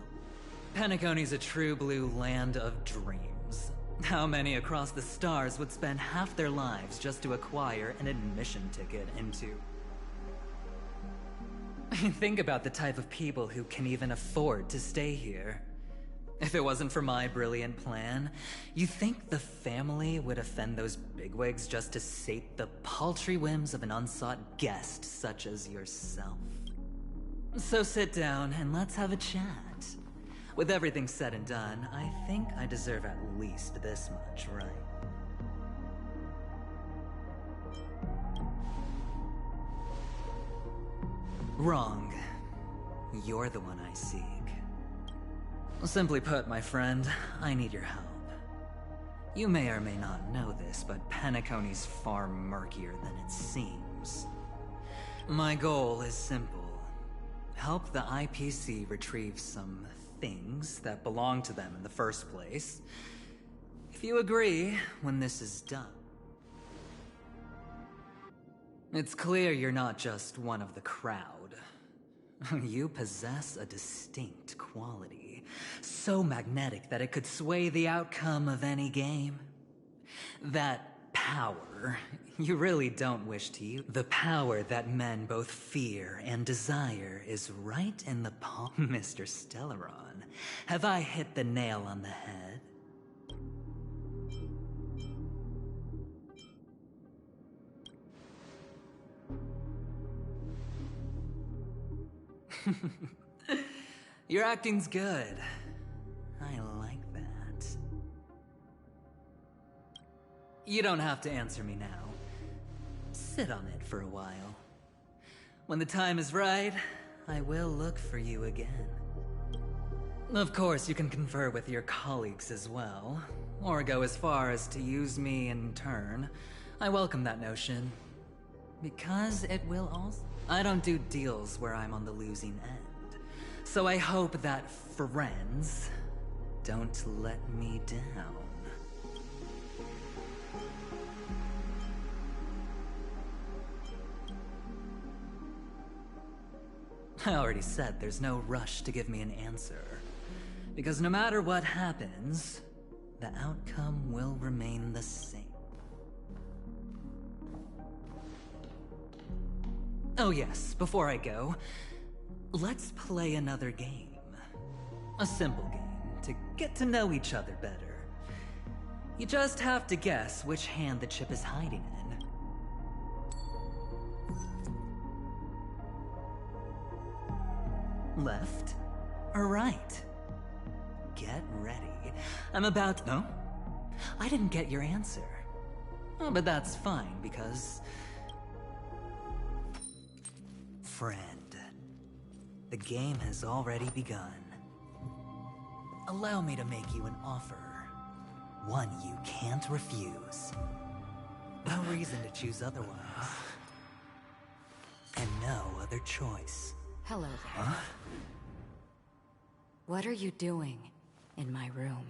Penacony's a true blue land of dreams. How many across the stars would spend half their lives just to acquire an admission ticket into... Think about the type of people who can even afford to stay here. If it wasn't for my brilliant plan, you think the family would offend those bigwigs just to sate the paltry whims of an unsought guest such as yourself? So sit down and let's have a chat. With everything said and done, I think I deserve at least this much, right? Wrong. You're the one I seek. Simply put, my friend, I need your help. You may or may not know this, but Penacony's far murkier than it seems. My goal is simple. Help the IPC retrieve some things that belong to them in the first place. If you agree, when this is done. It's clear you're not just one of the crowd. You possess a distinct quality, so magnetic that it could sway the outcome of any game. That power, you really don't wish to use. The power that men both fear and desire is right in the palm. Mr. Stellaron, have I hit the nail on the head? Your acting's good. I like that. You don't have to answer me now. Sit on it for a while. When the time is right, I will look for you again. Of course, you can confer with your colleagues as well, or go as far as to use me in turn. I welcome that notion, because it will also... I don't do deals where I'm on the losing end, so I hope that friends don't let me down. I already said there's no rush to give me an answer, because no matter what happens, the outcome will remain the same. Oh yes, before I go, let's play another game. A simple game, to get to know each other better. You just have to guess which hand the chip is hiding in. Left or right? Get ready. I'm about... No? I didn't get your answer. Oh, but that's fine, because... Friend, the game has already begun. Allow me to make you an offer. One you can't refuse. No reason to choose otherwise. And no other choice. Hello there. Huh? What are you doing in my room?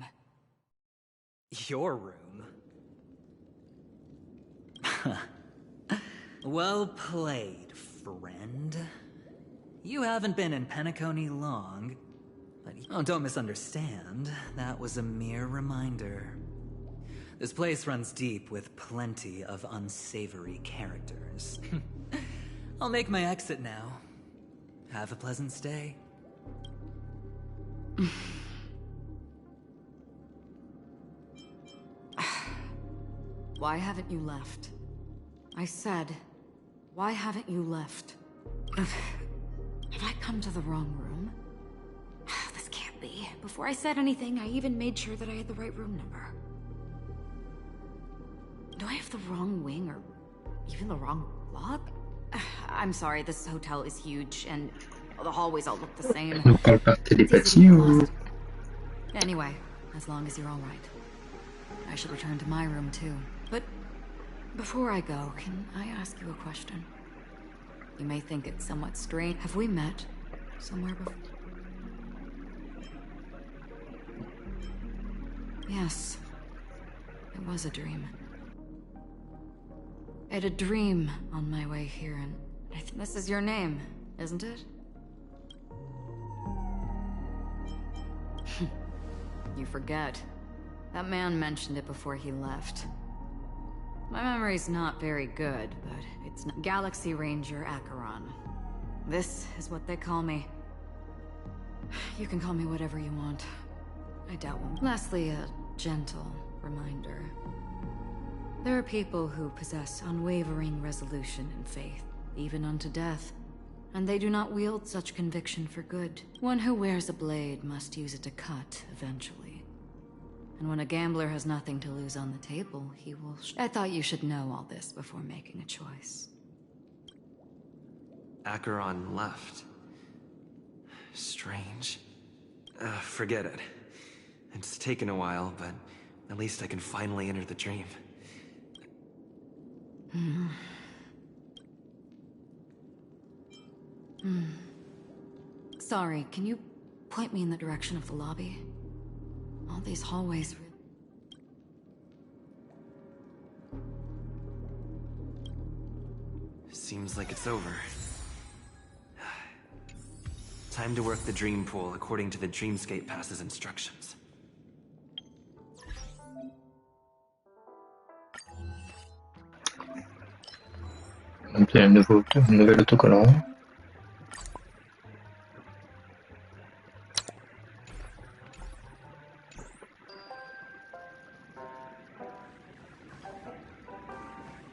Your room? Well played, friend. You haven't been in Penacony long, but don't misunderstand. That was a mere reminder. This place runs deep with plenty of unsavory characters. I'll make my exit now. Have a pleasant stay. Why haven't you left? I said, why haven't you left? Have I come to the wrong room? This can't be. Before I said anything, I even made sure that I had the right room number. Do I have the wrong wing or even the wrong lock? I'm sorry, this hotel is huge and the hallways all look the same. On parle par télépathie ou... Anyway, as long as you're all right. I should return to my room too. But before I go, can I ask you a question? You may think it's somewhat strange. Have we met somewhere before? Yes. It was a dream. I had a dream on my way here, and I think this is your name, isn't it? You forget. That man mentioned it before he left. My memory's not very good, but it's not Galaxy Ranger Acheron. This is what they call me. You can call me whatever you want. I doubt one. Lastly, a gentle reminder. There are people who possess unwavering resolution and faith, even unto death. And they do not wield such conviction for good. One who wears a blade must use it to cut, eventually. And when a gambler has nothing to lose on the table, he will... I thought you should know all this before making a choice. Acheron left. Strange. Forget it. It's taken a while, but at least I can finally enter the dream. Sorry, can you point me in the direction of the lobby? All these hallways... Seems like it's over. Time to work the dream pool according to the Dreamscape Pass's instructions. Donc il y a un nouvel autocollant.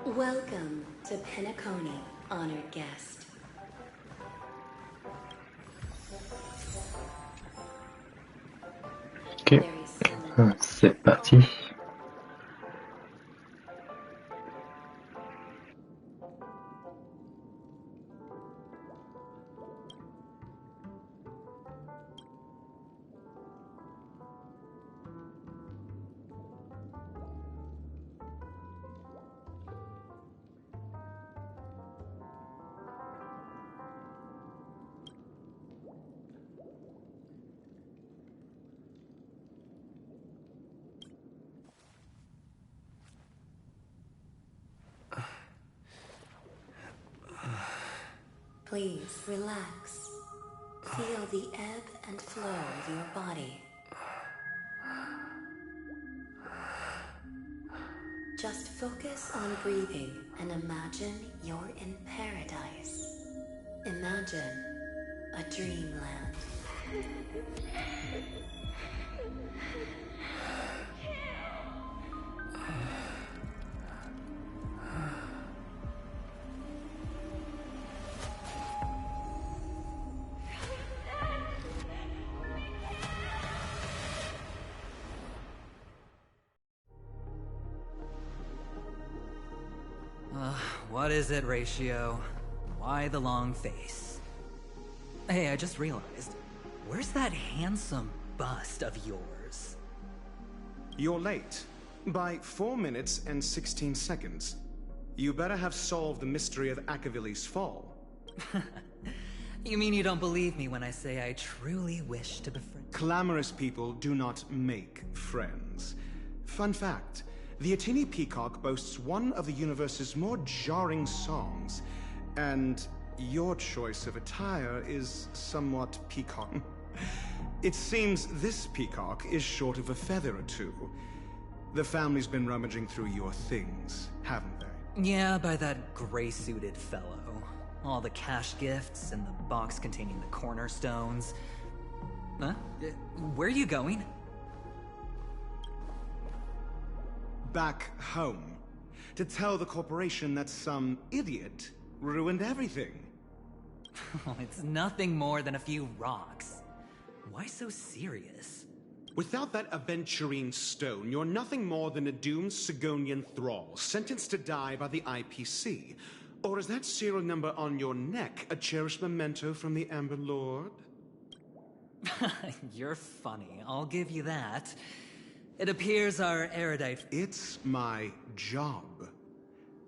Welcome to Penacony, honored guest. Ok, c'est parti. Please relax. Feel the ebb and flow of your body. Just focus on breathing and imagine you're in paradise. Imagine a dreamland. What is it, Ratio? Why the long face? Hey, I just realized, where's that handsome bust of yours? You're late. By 4 minutes and 16 seconds. You better have solved the mystery of Akavili's fall. You mean you don't believe me when I say I truly wish to befriend... Clamorous people do not make friends. Fun fact, the Atini Peacock boasts one of the universe's more jarring songs, and your choice of attire is somewhat peacock. It seems this peacock is short of a feather or two. The family's been rummaging through your things, haven't they? Yeah, by that gray-suited fellow. All the cash gifts and the box containing the cornerstones. Huh? Where are you going? Back home. To tell the corporation that some idiot ruined everything. It's nothing more than a few rocks. Why so serious? Without that aventurine stone, you're nothing more than a doomed Sigonian thrall, sentenced to die by the IPC. Or is that serial number on your neck a cherished memento from the Amber Lord? You're funny, I'll give you that. It appears our erudite... It's my job.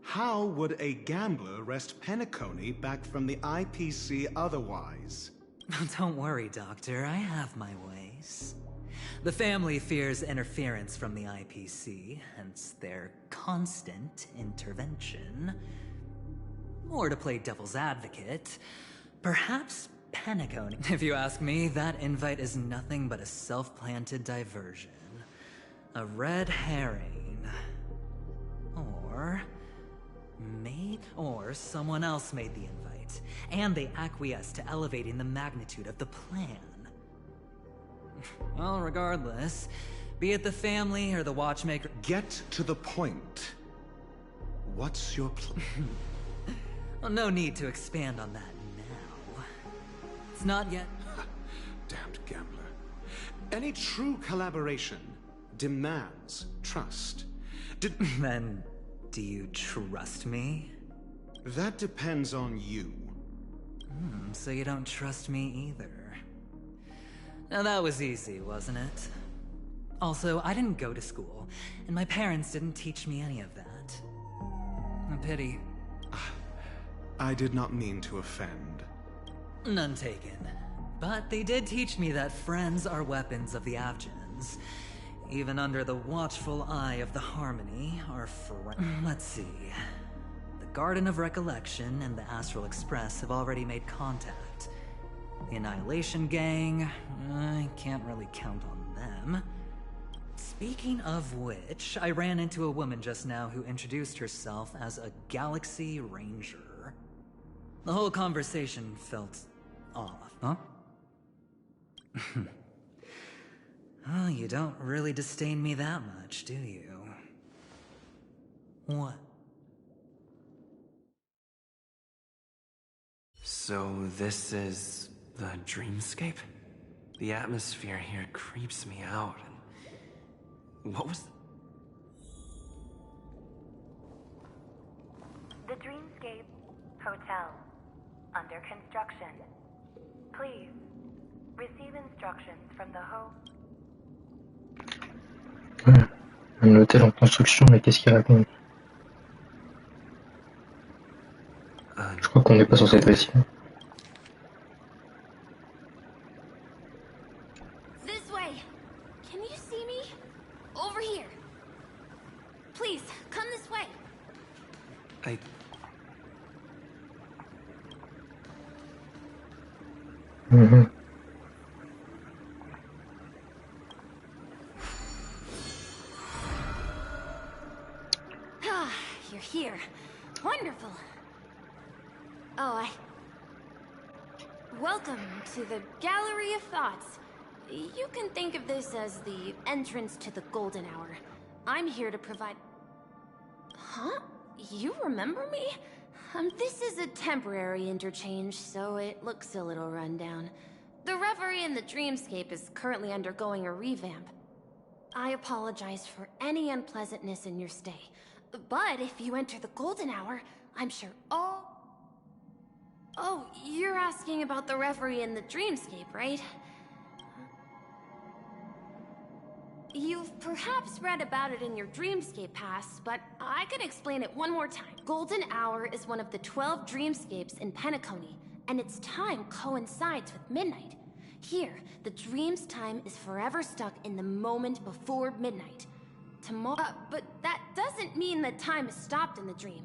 How would a gambler wrest Penacony back from the IPC otherwise? Don't worry, Doctor, I have my ways. The family fears interference from the IPC, hence their constant intervention. Or to play devil's advocate, perhaps Penacony. If you ask me, that invite is nothing but a self-planted diversion. A red herring. Or someone else made the invite, and they acquiesced to elevating the magnitude of the plan. Well, regardless, be it the family or the watchmaker... Get to the point. What's your plan? Well, no need to expand on that now. It's not yet... Damned gambler. Any true collaboration demands trust. Then, do you trust me? That depends on you. So you don't trust me either. Now that was easy, wasn't it? Also, I didn't go to school, and my parents didn't teach me any of that. A pity. I did not mean to offend. None taken. But they did teach me that friends are weapons of the Abgens. Even under the watchful eye of the Harmony, our Let's see. The Garden of Recollection and the Astral Express have already made contact. The Annihilation Gang, I can't really count on them. Speaking of which, I ran into a woman just now who introduced herself as a Galaxy Ranger. The whole conversation felt off, huh? Oh, you don't really disdain me that much, do you? What? So this is the dreamscape? The atmosphere here creeps me out. And what was The Dreamscape Hotel. Under construction. Please, receive instructions from the Un hôtel en construction, mais qu'est-ce qu'il raconte? Je crois qu'on n'est pas censé être ici. This way. Can you see me? Over here. Please, come this way. You're here. Wonderful. Oh, Welcome to the Gallery of Thoughts. You can think of this as the entrance to the Golden Hour. I'm here to provide... Huh? You remember me? This is a temporary interchange, so it looks a little rundown. The Reverie in the Dreamscape is currently undergoing a revamp. I apologize for any unpleasantness in your stay. But if you enter the Golden Hour, I'm sure all... Oh, you're asking about the Reverie in the Dreamscape, right? You've perhaps read about it in your Dreamscape Pass, but I can explain it one more time. Golden Hour is one of the 12 Dreamscapes in Penacony, and its time coincides with midnight. Here, the dream's time is forever stuck in the moment before midnight. But that doesn't mean that time is stopped in the dream.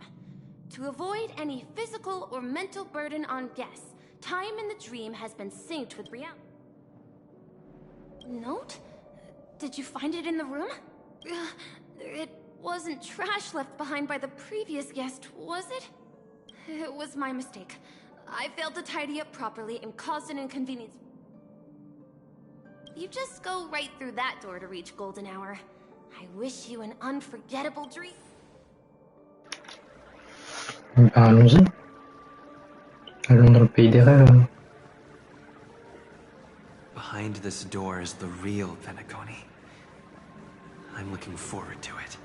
To avoid any physical or mental burden on guests, time in the dream has been synced with reality. Note? Did you find it in the room? It wasn't trash left behind by the previous guest, was it? It was my mistake. I failed to tidy up properly and caused an inconvenience. You just go right through that door to reach Golden Hour. I wish you an unforgettable dream. Allons-y. Allons dans le pays des rêves. Behind this door is the real Penacony. I'm looking forward to it.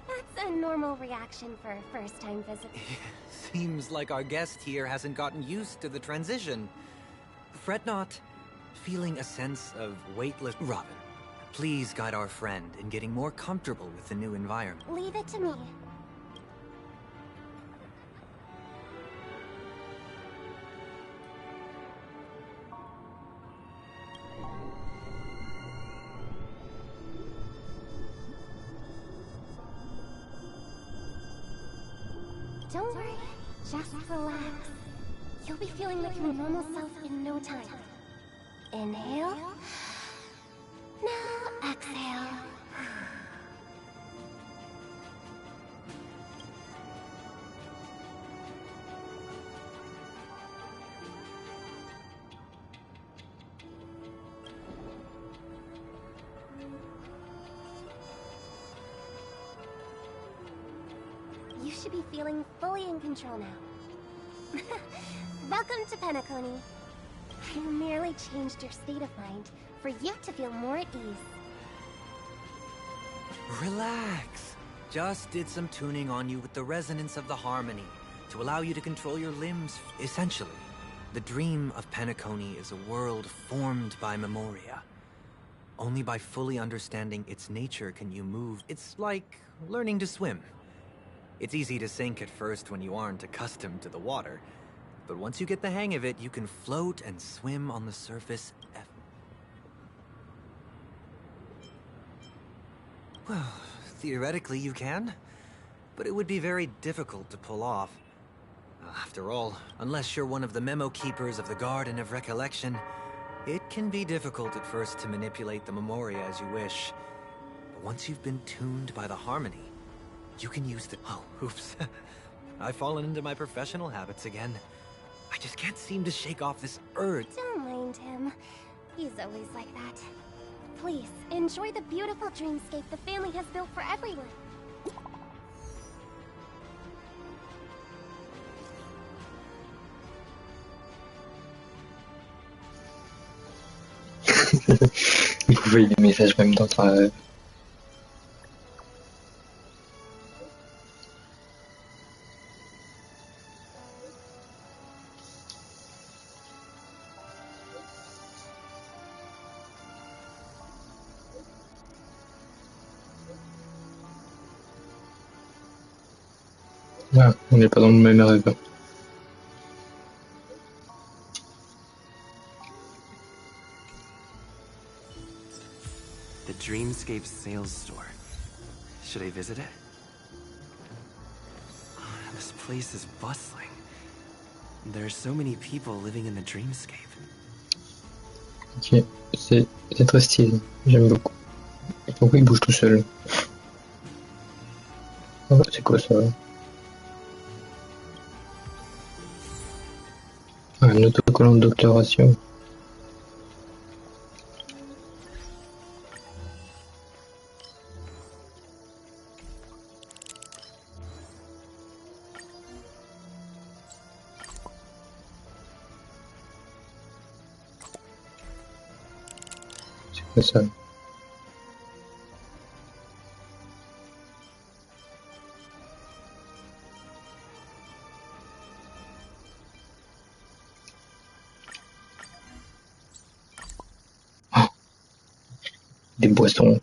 That's a normal reaction for a first-time visitor. Seems like our guest here hasn't gotten used to the transition. Fret not. Feeling a sense of weightless... Robin, please guide our friend in getting more comfortable with the new environment. Leave it to me. Don't worry, just relax. You'll be feeling like your normal self in no time. Inhale. Now exhale. You should be feeling fully in control now. Welcome to Penacony. I merely changed your state of mind for you to feel more at ease. Relax. Just did some tuning on you with the resonance of the harmony to allow you to control your limbs. Essentially, the dream of Penacony is a world formed by memoria. Only by fully understanding its nature can you move. It's like learning to swim. It's easy to sink at first when you aren't accustomed to the water, but once you get the hang of it, you can float and swim on the surface. Well, theoretically you can, but it would be very difficult to pull off. After all, unless you're one of the memo keepers of the Garden of Recollection, it can be difficult at first to manipulate the memoria as you wish. But once you've been tuned by the harmony, you can use the— Oh, oops. I've fallen into my professional habits again. I just can't seem to shake off this urge. Don't mind him. He's always like that. Please, enjoy the beautiful dreamscape the family has built for everyone. Vous voyez des messages même dans ta rêve. Ah, on n'est pas dans le même rêve. The Dreamscape sales store. Should I visit it? This place is bustling. There are so many people living in the Dreamscape. Ok, c'est très stylé, j'aime beaucoup. Et pourquoi il bouge tout seul? Oh, c'est quoi ça? Ah, un autocollant de doctoration. C'est quoi ça? Des boissons.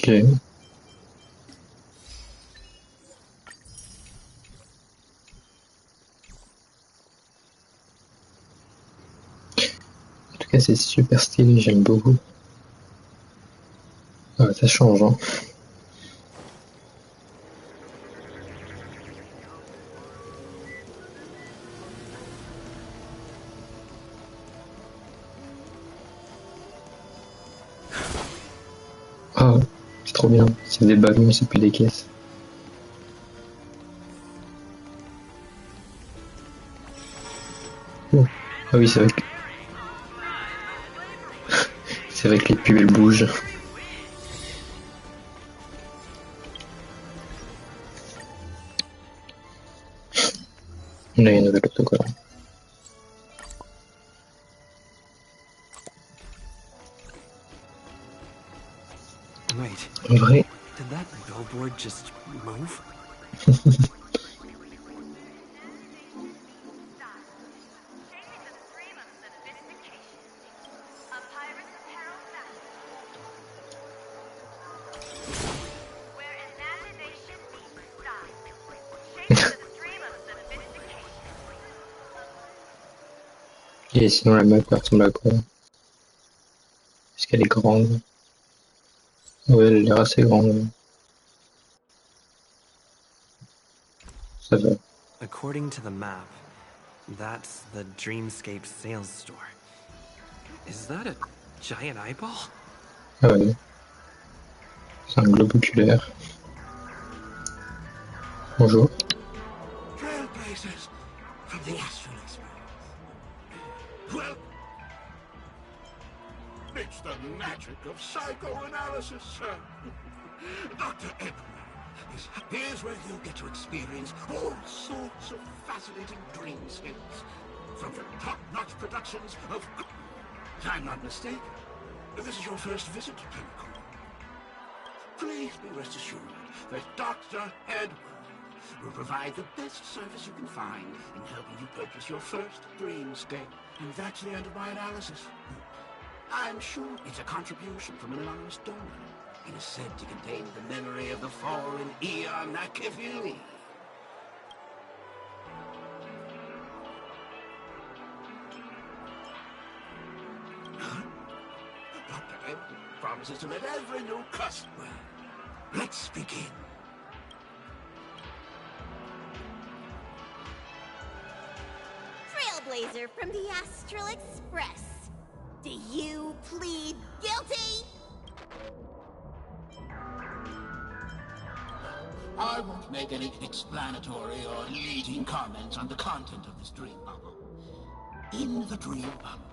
Ok. En tout cas, c'est super stylé, j'aime beaucoup. Ah, ça change, hein. Ah, c'est trop bien. C'est des ballons, c'est plus des caisses. Oh. Ah oui, c'est vrai que... c'est vrai que les pubs elles bougent. On a un nouvel autocollant. Wait. En vrai. Did that billboard just move? Where imagination Et sinon la map elle ressemble à quoi? Est-ce qu'elle est grande? Ouais, elle a l'air assez grande. Ça va. According to the map, that's the Dreamscape sales store. Is that a giant eyeball? Ah ouais. C'est un globe oculaire. Bonjour. Trailblazers from the Astral Express. Well, it's the magic of psychoanalysis, sir. Dr. Edward, here's where you'll get to experience all sorts of fascinating dreamscapes. From the top-notch productions of... If I'm not mistaken, this is your first visit to Penacony. Please be rest assured that Dr. Edward will provide the best service you can find in helping you purchase your first dreamscape. And that's the end of my analysis. I'm sure it's a contribution from an anonymous donor. It is said to contain the memory of the fallen Eon Nakivili. Dr. Edward promises to let every new customer. Let's begin. Trailblazer from the Astral Express. Do you plead guilty? I won't make any explanatory or leading comments on the content of this dream bubble. In the dream bubble,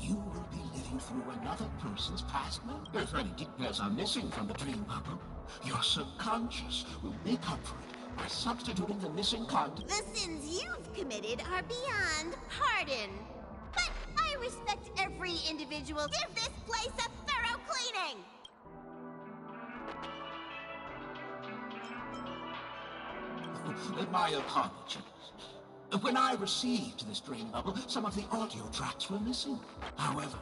you will be living through another person's past memory. If any details are missing from the dream bubble, your subconscious will make up for it by substituting the missing content. The sins you've committed are beyond pardon. But I respect every individual. Give this place a thorough cleaning! My apologies. When I received this dream bubble, some of the audio tracks were missing. However,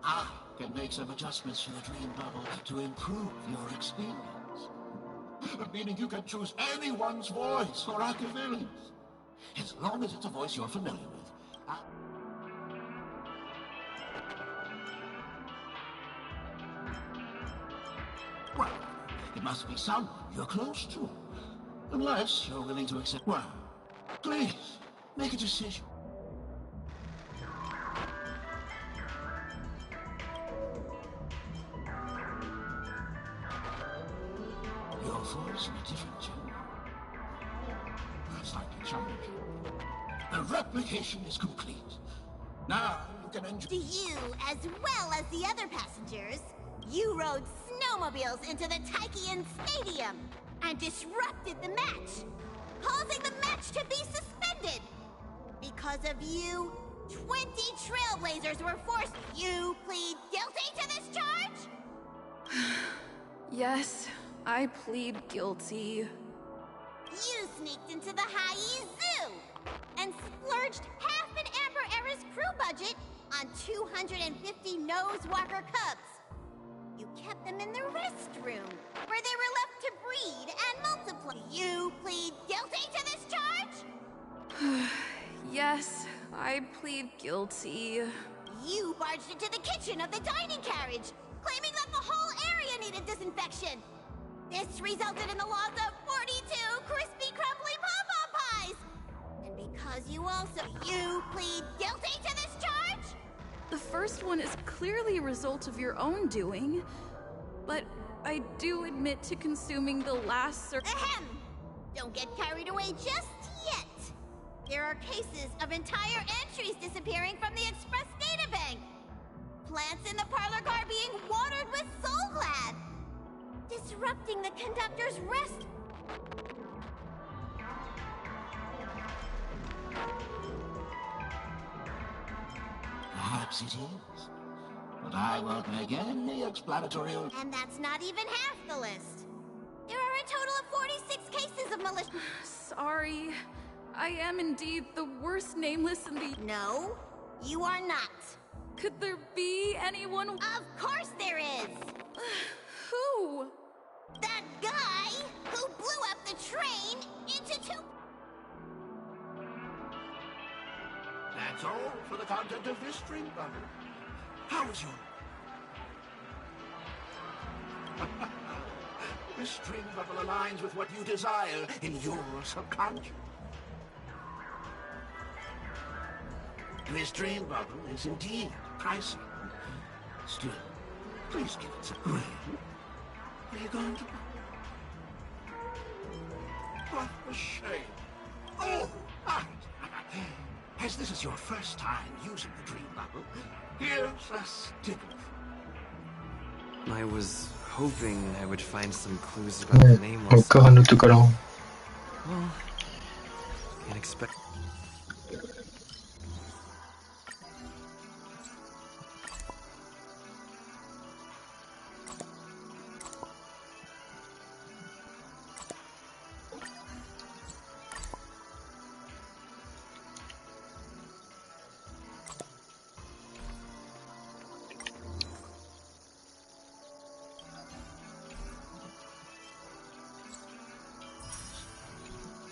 I can make some adjustments to the dream bubble to improve your experience. Meaning you can choose anyone's voice for Akavili. As long as it's a voice you're familiar with. Well, it must be someone you're close to. Unless you're willing to accept... Well, please, make a decision. Your voice in a different genre. That's like a challenge. The replication is complete. Now you can enjoy... To you, as well as the other passengers, you rode snowmobiles into the Taikian Stadium and disrupted the match, causing the match to be suspended. Because of you, 20 Trailblazers were forced. You plead guilty to this charge? Yes, I plead guilty. You sneaked into the High Zoo and splurged half an Amber Era's crew budget on 250 Nosewalker cubs. You kept them in the restroom, where they were left to breed and multiply. You plead guilty to this charge? Yes, I plead guilty. You barged into the kitchen of the dining carriage, claiming that the whole area needed disinfection. This resulted in the loss of 42 crispy, crumbly pom-pom pies. And because you plead guilty to this charge? The first one is clearly a result of your own doing, but I do admit to consuming the last Ahem! Don't get carried away just yet. There are cases of entire entries disappearing from the Express databank. Plants in the parlor car being watered with Soul Glad. Disrupting the conductor's rest. Perhaps it is. But I won't make any explanatory... And that's not even half the list. There are a total of 46 cases of malicious... Sorry. I am indeed the worst nameless in the... No, you are not. Could there be anyone... Of course there is! Who? That guy who blew up the train into two... That's all for the content of this dream bubble. How was your... This dream bubble aligns with what you desire in your subconscious. This dream bubble is indeed pricey. Still, please give it some room. Are you going to... What a shame. Oh, right. As this is your first time using the dream bubble, here's a sticker. I was hoping I would find some clues about the nameless. Encore un autocollant. Well, unexpected.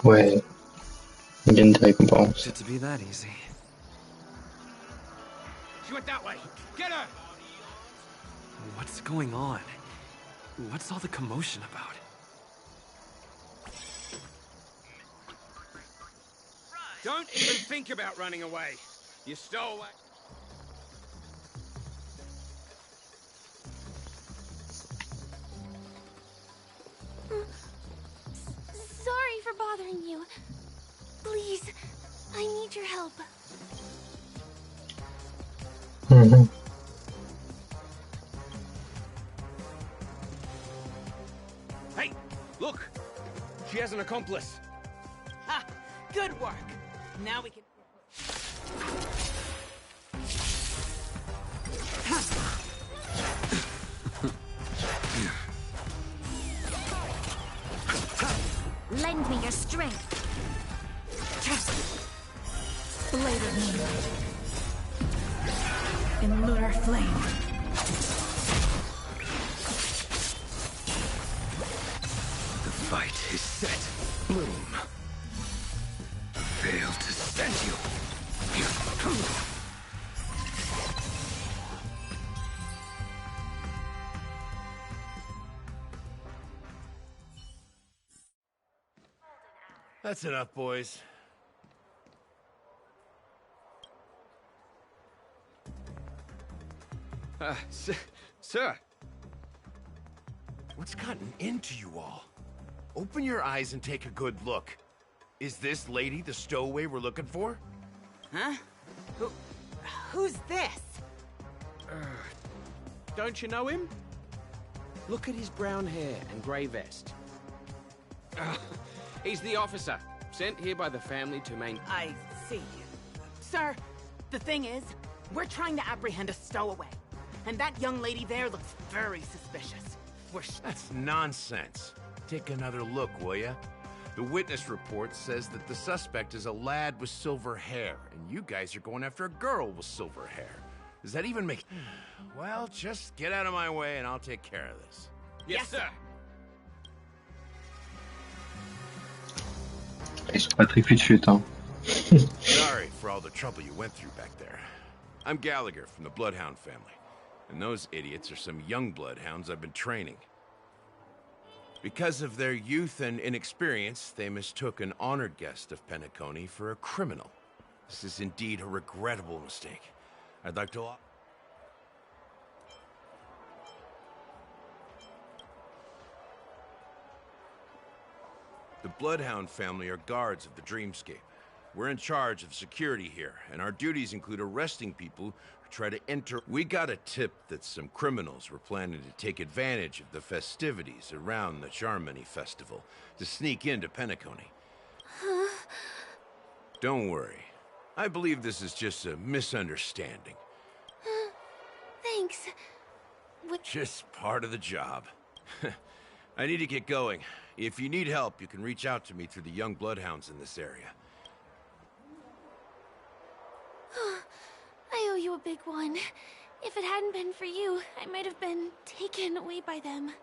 Ouais, il gagne des récompenses. Should to be that easy. She went that way. Get her! What's going on? What's all the commotion about? Don't even think about running away. You stole away. Sorry for bothering you. Please, I need your help. Hey, look! She has an accomplice. Ha! Good work. Now we can... Lend me your strength. Blade of moonlight. In lunar flame. The fight is set. Bloom. Fail to stand you. That's enough, boys. Sir. What's gotten into you all? Open your eyes and take a good look. Is this lady the stowaway we're looking for? Huh? Who's this? Don't you know him? Look at his brown hair and grey vest. He's the officer, sent here by the family to main... I see. Sir, the thing is, we're trying to apprehend a stowaway. And that young lady there looks very suspicious. That's nonsense. Take another look, will ya? The witness report says that the suspect is a lad with silver hair, and you guys are going after a girl with silver hair. Does that even make... Well, just get out of my way and I'll take care of this. Yes, sir. Ils sont pas très fluides, hein. Sorry for all the trouble you went through back there. I'm Gallagher from the Bloodhound family, and those idiots are some young bloodhounds I've been training. Because of their youth and inexperience, they mistook an honored guest of Penacony for a criminal. This is indeed a regrettable mistake. I'd like to... The Bloodhound family are guards of the Dreamscape. We're in charge of security here, and our duties include arresting people who try to enter... We got a tip that some criminals were planning to take advantage of the festivities around the Charmony Festival to sneak into Penacony. Huh? Don't worry. I believe this is just a misunderstanding. Thanks. Just part of the job. I need to get going. If you need help, you can reach out to me through the young bloodhounds in this area. I owe you a big one. If it hadn't been for you, I might have been taken away by them.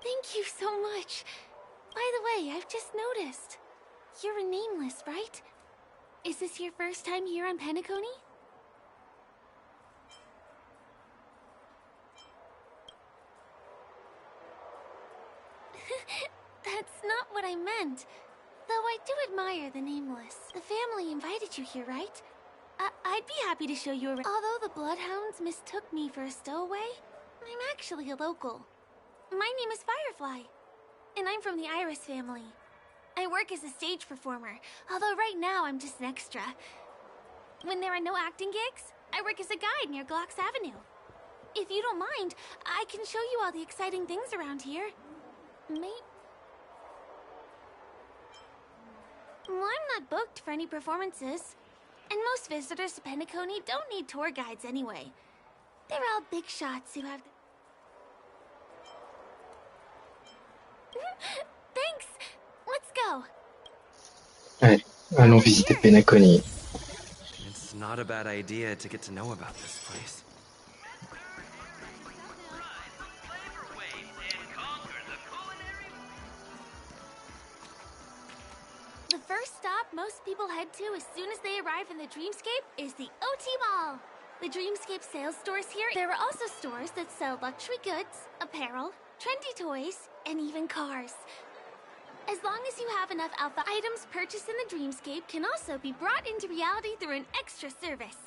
Thank you so much. By the way, I've just noticed. You're a nameless, right? Is this your first time here on Penacony? That's not what I meant. Though I do admire the Nameless. The family invited you here, right? I'd be happy to show you around. Although the Bloodhounds mistook me for a stowaway, I'm actually a local. My name is Firefly, and I'm from the Iris family. I work as a stage performer, although right now I'm just an extra. When there are no acting gigs, I work as a guide near Glocks Avenue. If you don't mind, I can show you all the exciting things around here. Well, I'm not booked for any performances. And most visitors to Penacony don't need tour guides anyway. They're all big shots who have... Thanks! Let's go! Allez, allons visiter Penacony. It's not a bad idea to get to know about this place. The first stop most people head to as soon as they arrive in the Dreamscape is the OT Mall. The Dreamscape sales stores here. There are also stores that sell luxury goods, apparel, trendy toys, and even cars. As long as you have enough alpha, items purchased in the Dreamscape can also be brought into reality through an extra service.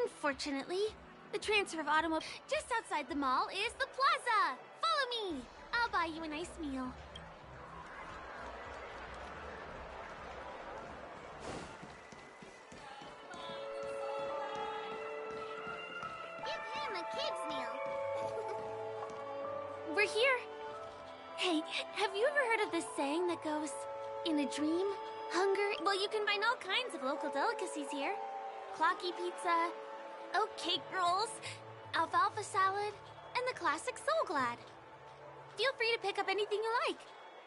Unfortunately, the transfer of automobiles just outside the mall is the plaza. Follow me. I'll buy you a nice meal. Kids meal. We're here. Hey, have you ever heard of this saying that goes, in a dream, hunger? Well, you can find all kinds of local delicacies here. Clocky pizza, oat cake rolls, alfalfa salad, and the classic Soul Glad. Feel free to pick up anything you like.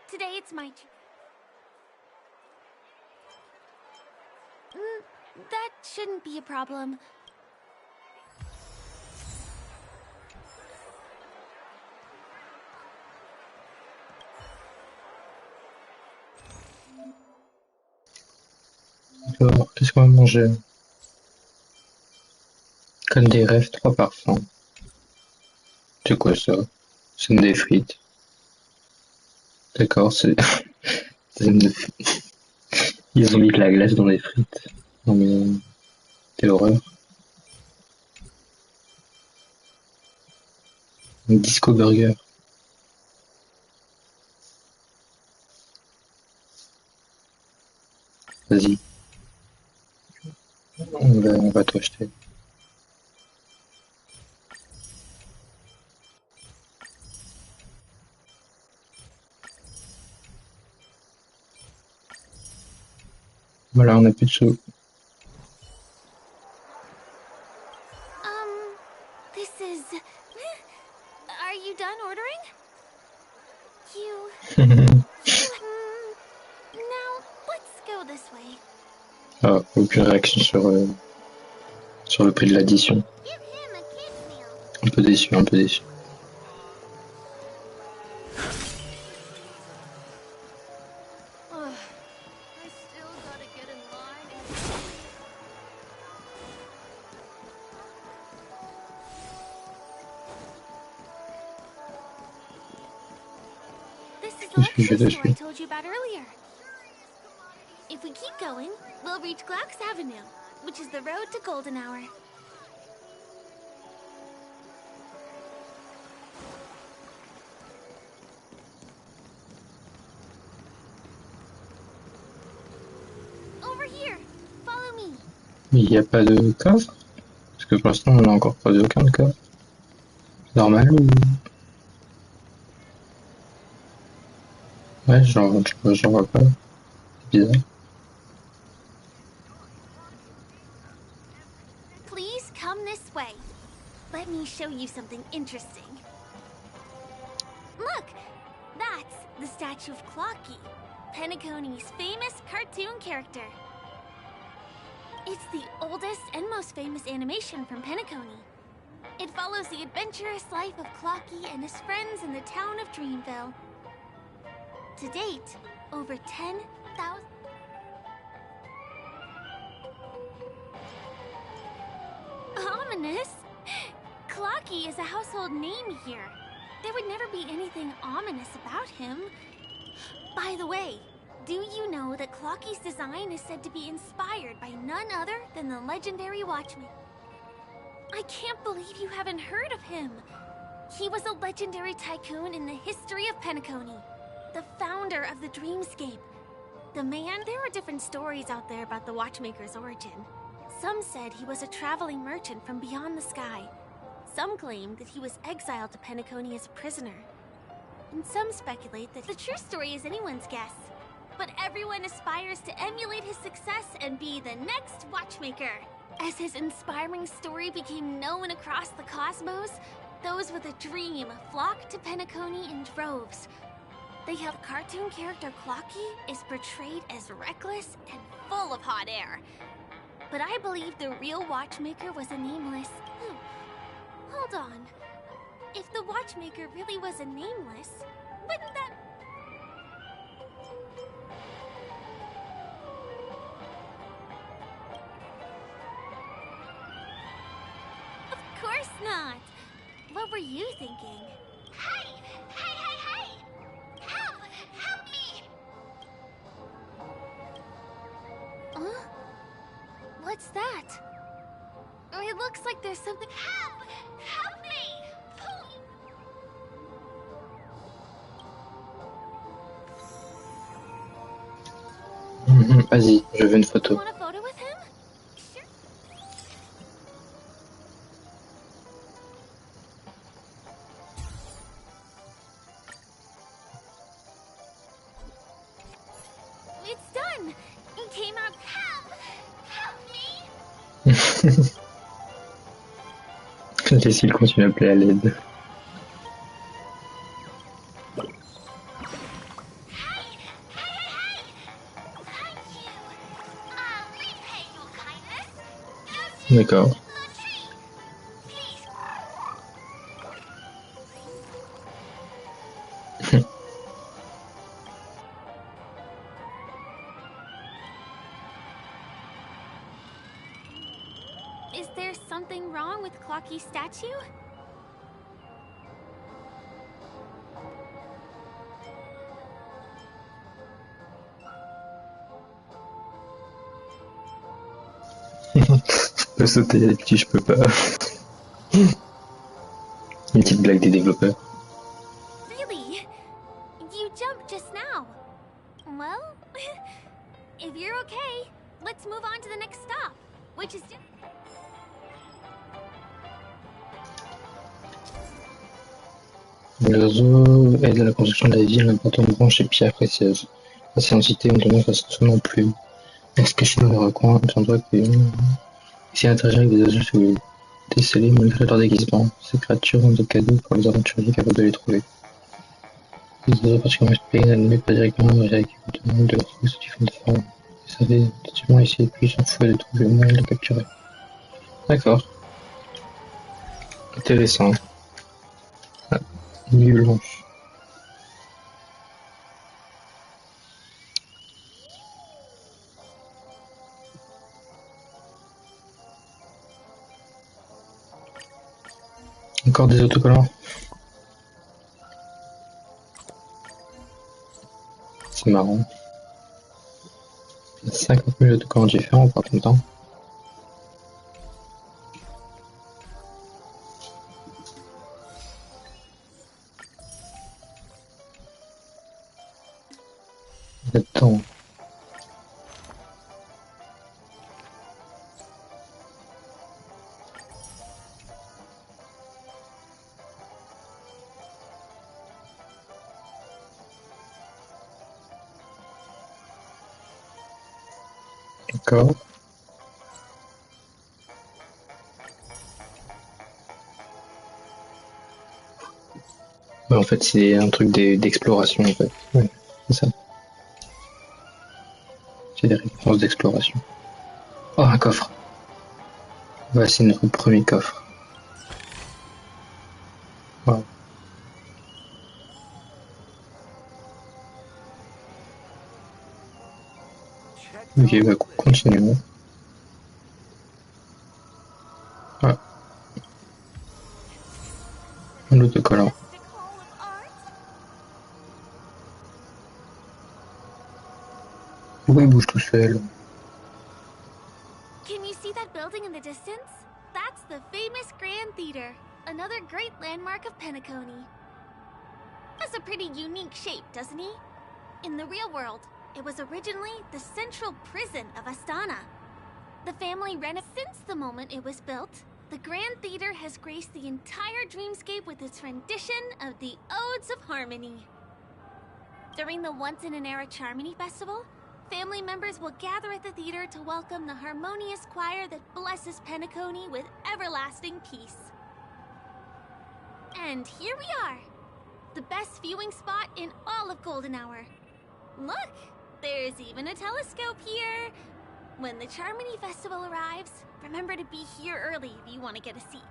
Today it's my that shouldn't be a problem. Alors, qu'est-ce qu'on va manger? Comme des rêves, 3 parfums. C'est quoi ça? C'est des frites. D'accord, c'est... Ils ont mis de la glace dans les frites. Non mais... Quelle horreur. Un disco burger. Vas-y. On va tout acheter. Voilà, on a plus de sous. This is... Are you done ordering? Now, let's go this way. Ah, aucune réaction sur le prix de l'addition. Un peu déçu, un peu déçu. This is the luxury store I told you about earlier. If we keep going, we'll reach Glocks Avenue, which is the road to Golden Hour. Over here, follow me. Mais il n'y a pas de coffre? Parce que pour l'instant on n'a encore pas aucun de coffre. Normal ou... Ouais, j'en vois pas. C'est bizarre. Please come this way. Let me show you something interesting. Look, that's the statue of Clocky, Penacony's famous cartoon character. It's the oldest and most famous animation from Penacony. It follows the adventurous life of Clocky and his friends in the town of Dreamville. To date, over 10,000... Miss. Clocky is a household name here. There would never be anything ominous about him. By the way, do you know that Clocky's design is said to be inspired by none other than the legendary Watchman? I can't believe you haven't heard of him. He was a legendary tycoon in the history of Penacony, the founder of the Dreamscape. The man, there are different stories out there about the Watchmaker's origin. Some said he was a traveling merchant from beyond the sky. Some claim that he was exiled to Penacony as a prisoner. And some speculate that the true story is anyone's guess. But everyone aspires to emulate his success and be the next Watchmaker. As his inspiring story became known across the cosmos, those with a dream flocked to Penacony in droves. The cartoon character Clocky is portrayed as reckless and full of hot air. But I believe the real Watchmaker was a nameless... Hold on. If the Watchmaker really was a nameless, wouldn't that... Of course not. What were you thinking? Hey! Hey, hey, hey! Help! Help me! Huh? What's that? It looks like there's something... Help! Help me! Vas-y, je veux une photo. You want a photo with him? Sure. It's done! It came out... Help! Help me! Cécile continue à appeler à l'aide. D'accord. Is there something wrong with Clocky's statue? Je peux sauter là-dessus, je peux pas. Une petite blague des développeurs. Really? You jumped just now. Well, if you're okay, let's move on to the next stop, which is... Le réseau aide à la construction de la ville en apportant branches et pierres précieuses. Ces entités ont tendance à se transformer en plumes. Elles se cachent dans les recoins, un endroit que... Ici, interagir avec des oiseaux sous les déceler malgré leur déguisement. Ces créatures ont des cadeaux pour les aventuriers capables de les trouver. Les oiseaux particulièrement inspirés n'admettent pas directement avec le demande de leur trouver sous différentes formes. Vous savez attentivement essayer puis s'en fout de trouver le moyen de les capturer. D'accord. Intéressant. Ah, nuit blanche. Encore des autocollants. C'est marrant. Il y a 50 000 autocollants différents par ton temps. Là-dedans. D'accord. Ouais, en fait, c'est un truc d'exploration, en fait. Ouais, c'est ça. C'est des récompenses d'exploration. Oh, un coffre. Voici notre premier coffre. Wow. Ok, bah continuons. Ah, Pourquoi il bouge tout seul? Can you see that building in the distance? That's the famous Grand Theater, another great landmark of Penacony. Has a pretty unique shape, doesn't he? In the real world, it was originally the central prison of Astana. The family since the moment it was built, the Grand Theater has graced the entire dreamscape with its rendition of the Odes of Harmony. During the Once-in-an-Era Charmony Festival, family members will gather at the theater to welcome the harmonious choir that blesses Penacony with everlasting peace. And here we are, the best viewing spot in all of Golden Hour. Look, there's even a telescope here. When the Charmony Festival arrives, remember to be here early if you want to get a seat.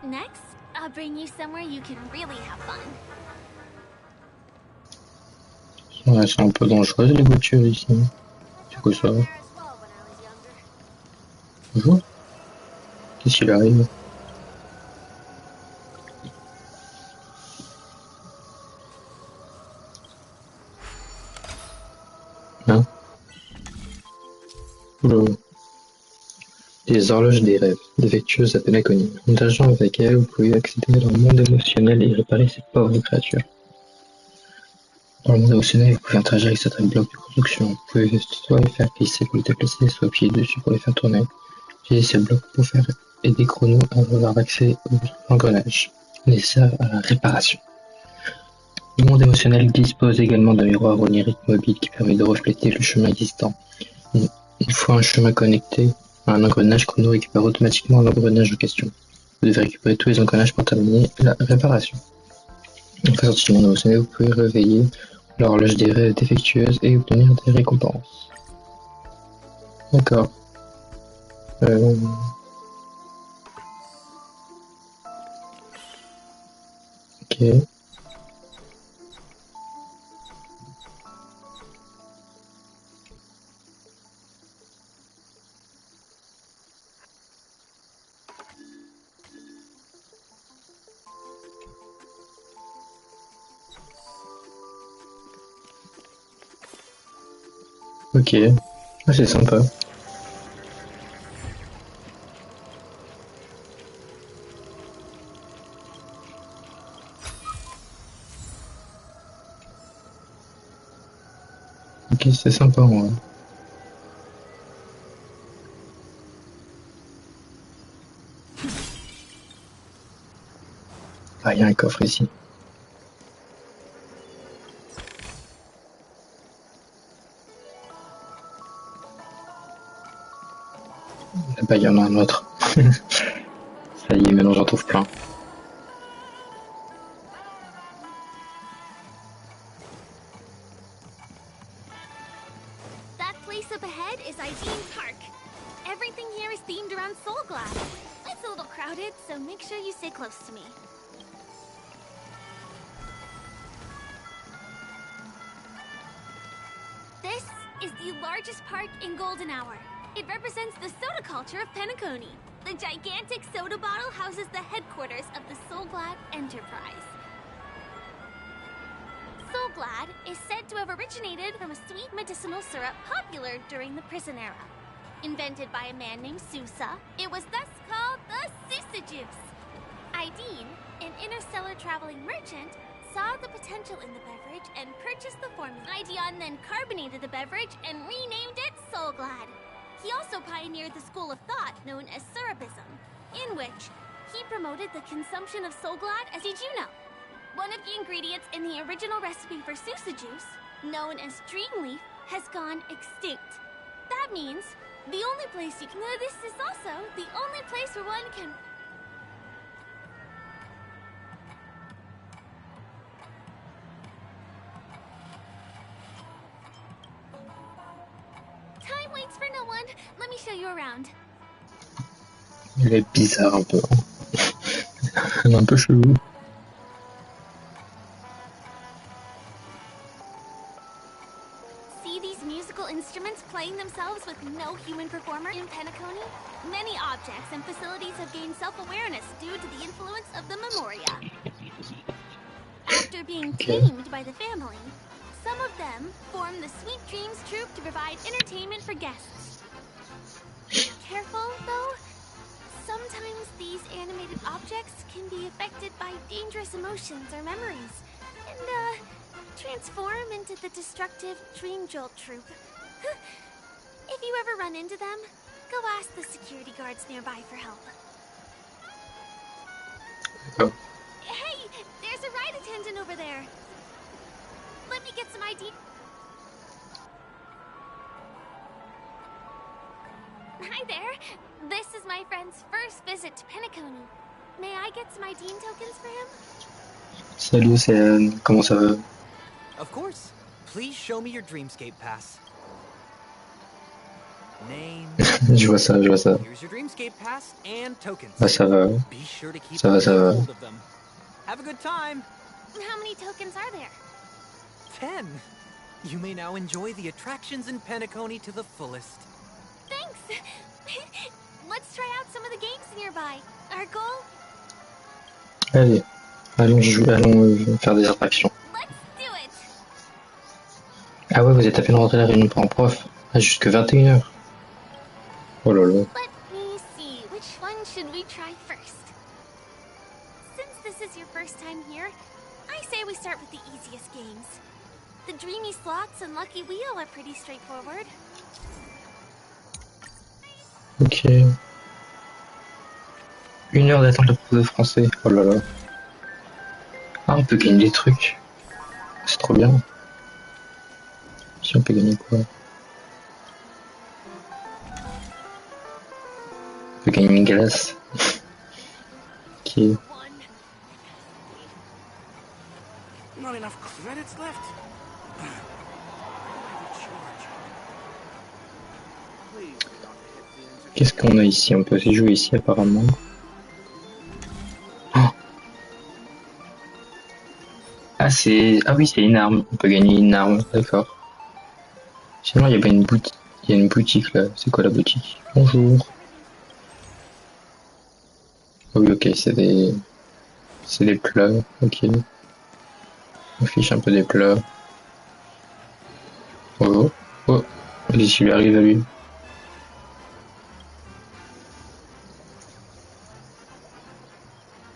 Next, I'll bring you somewhere you can really have fun. Ouais, c'est un peu dangereux les voitures ici. C'est quoi ça? Bonjour. Qu'est-ce qu'il arrive? Hein? Oula. Les horloges des rêves, défectueuses à Penacony. En interagissant avec elles, vous pouvez accéder à leur monde émotionnel et réparer ces pauvres créatures. Dans le monde émotionnel, vous pouvez interagir avec certains blocs de construction. Vous pouvez soit les faire glisser pour les déplacer, soit appuyer dessus pour les faire tourner. Utilisez ces blocs pour faire aider Chrono à avoir accès aux engrenages nécessaires à la réparation. Le monde émotionnel dispose également d'un miroir onirique mobile qui permet de refléter le chemin existant. Une fois un chemin connecté à un engrenage, Chrono récupère automatiquement l'engrenage en question. Vous devez récupérer tous les engrenages pour terminer la réparation. Une fois sorti du monde émotionnel, vous pouvez réveiller l'horloge des rêves défectueuse et obtenir des récompenses. D'accord. Ok. Ok. Ah, c'est sympa. Ok, c'est sympa, ouais. Ah, il y a un coffre ici. Là-bas, il y en a un autre. Ça y est, maintenant j'en trouve plein. That place up ahead is Ideen Park. Everything here is themed around Soulglad. It's a little crowded, so make sure you stay close to me. This is the largest park in Golden Hour. It represents the soda culture of Penacony. The gigantic soda bottle houses the headquarters of the Soulglad Enterprise. Soulglad is said to have originated from a sweet medicinal syrup popular during the prison era. Invented by a man named Sousa, it was thus called the Sousa Juice. Ideen, an interstellar traveling merchant, saw the potential in the beverage and purchased the formula. Ideon then carbonated the beverage and renamed it Soulglad. He also pioneered the school of thought known as Syrupism, in which he promoted the consumption of Soulglad as did you know. One of the ingredients in the original recipe for Sousa Juice, known as Dreamleaf, has gone extinct. That means the only place you can... This is also the only place where one can... Time waits for no one. Let me show you around. Il est bizarre un peu. Il est un peu chelou. See these musical instruments playing themselves with no human performer in Penacony, many objects and facilities have gained self-awareness due to the influence of the Memoria. After being tamed by the family, some of them form the Sweet Dreams Troupe to provide entertainment for guests. Careful, though. Sometimes these animated objects can be affected by dangerous emotions or memories, and, transform into the destructive Dream Jolt Troupe. If you ever run into them, go ask the security guards nearby for help. Oh. Hey, there's a ride attendant over there. Let me get some ID. Hi there. This is my friend's first visit to Penacony. May I get some ID tokens for him? Salut, c'est comment ça va? Of course. Please show me your Dreamscape pass. Name. Je vois ça, je vois ça. Here's your Dreamscape pass and tokens. Ah, ça va. Be sure to keep Ça va, ça va. hold of them. Have a good time. How many tokens are there? 10. You may now enjoy the attractions in Penacony to the fullest. Thanks. Let's try out some of the games nearby. Our goal? Allez, allons jouer, allons faire des attractions. Let's do it. Ah ouais, vous êtes à peine rentré la réunion par en prof. Ah, jusque 21h. Oh là là. Let me see, which one should we try first? Since this is your first time here, I say we start with the easiest games. The Dreamy Slots and Lucky Wheel are pretty straightforward. Ok. 1 heure d'attente de prof de français. Oh là là. Ah, on peut gagner des trucs. C'est trop bien. Si on peut gagner quoi? On peut gagner une glace. Ok. Not enough credits left. Qu'est-ce qu'on a ici? On peut aussi jouer ici apparemment. Oh. Ah c'est... Ah oui, c'est une arme. On peut gagner une arme, d'accord. Sinon il y a pas une boutique. Il y a une boutique là. C'est quoi la boutique? Bonjour. Ah oui, ok, c'est des... C'est des plats, ok. On fiche un peu des plats. Oh, oh, j'y lui arrive à lui.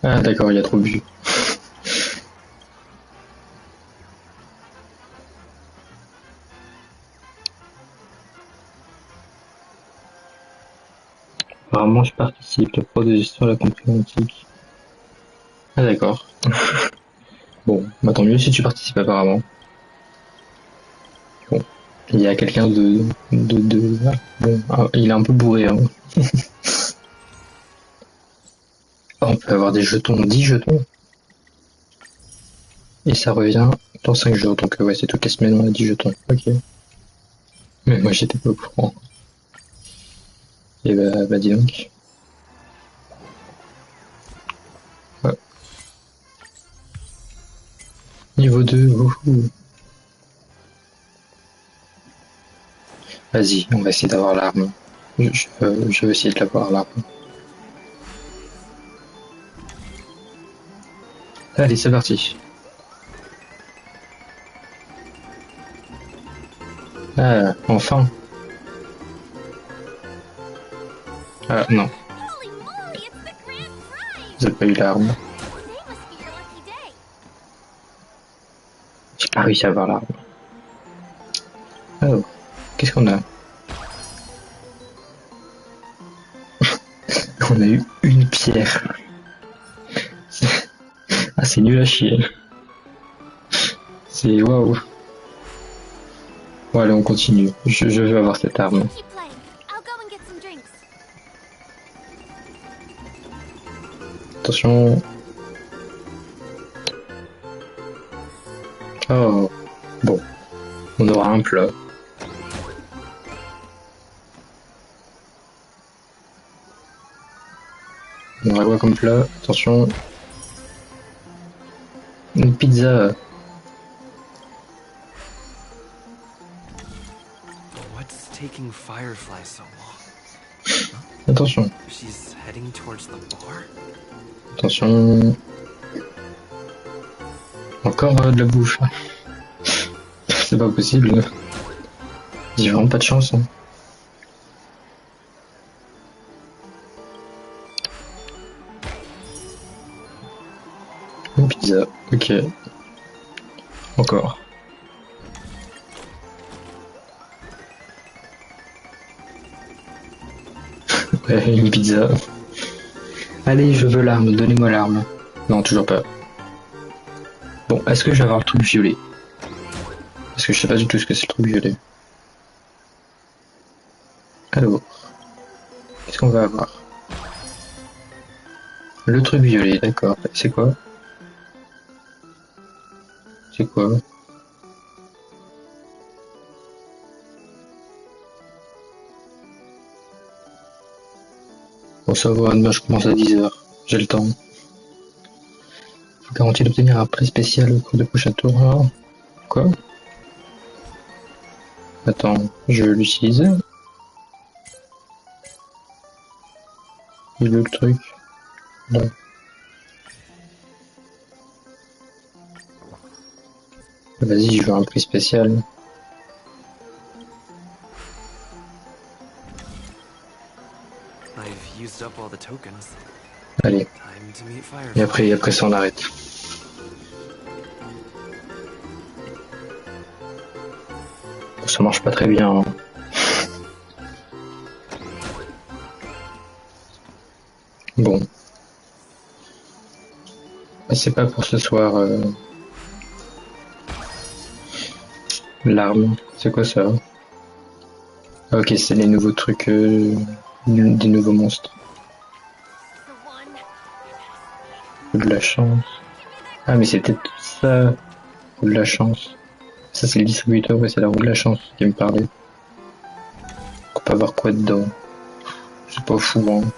Ah d'accord, il y a trop bu. Apparemment je participe, le pro de gestion de la compagnie antique. Ah d'accord. Bon, bah tant mieux si tu participes apparemment. Bon, il y a quelqu'un de... Ah, bon, ah, il est un peu bourré hein. Ah, on peut avoir des jetons, 10 jetons. Et ça revient dans 5 jours, donc ouais c'est toutes les semaines on a 10 jetons, ok. Mais moi j'étais pas au courant. Et bah dis donc. Ouais. Niveau 2, wouhou. Vas-y, on va essayer d'avoir l'arme. Je veux essayer de l'avoir l'arme. Allez, c'est parti. Ah, enfin. Ah, non. J'ai pas eu l'arme. J'ai pas réussi à avoir l'arme. Oh, qu'est-ce qu'on a? On a eu une pierre. Ah, c'est nul à chier. C'est waouh. Bon, allez, on continue. Je veux avoir cette arme. Attention. Oh. Bon. On aura un plat. On aura quoi comme plat? Attention. Une pizza. taking Firefly so long? Attention. She's heading towards the bar? Attention. Encore de la bouffe. C'est pas possible. J'ai vraiment pas de chance. Hein. Une pizza. Ok. Encore. Ouais, une pizza. Allez, je veux l'arme, donnez-moi l'arme. Non, toujours pas. Bon, est-ce que je vais avoir le truc violet? Parce que je sais pas du tout ce que c'est le truc violet. Alors, qu'est-ce qu'on va avoir? Le truc violet, d'accord. C'est quoi? C'est quoi? Bon, ça va, demain je commence à 10h. J'ai le temps. Faut garantir d'obtenir un prix spécial au cours du prochain tour. Alors. Quoi? Attends, je l'utilise. Il est où le truc? Non. Vas-y, je veux un prix spécial. Allez. Et après ça on arrête. Ça marche pas très bien. Hein. Bon. C'est pas pour ce soir. L'arme. C'est quoi ça? Ah, ok, c'est les nouveaux trucs. Des nouveaux monstres. De la chance. Ah mais c'était tout ça. De la chance. Ça c'est le distributeur, ouais, c'est la roue de la chance qui me parlait. On peut pas voir quoi dedans. C'est pas fou, hein.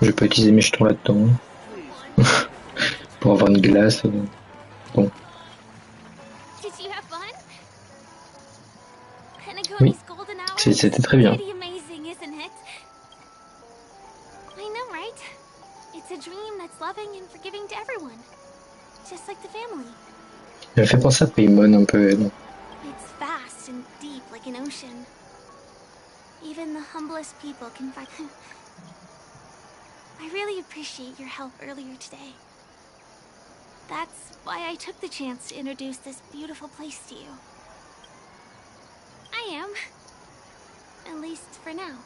Je vais pas utiliser mes jetons là-dedans. Pour avoir une glace. Bon. Oui, c'était très bien. Elle me fait penser à Paymon un peu, elle. It's vast and deep like an ocean. Even the humblest people can find... I really appreciate your help earlier today. That's why I took the chance to introduce this beautiful place to you. I am. At least for now.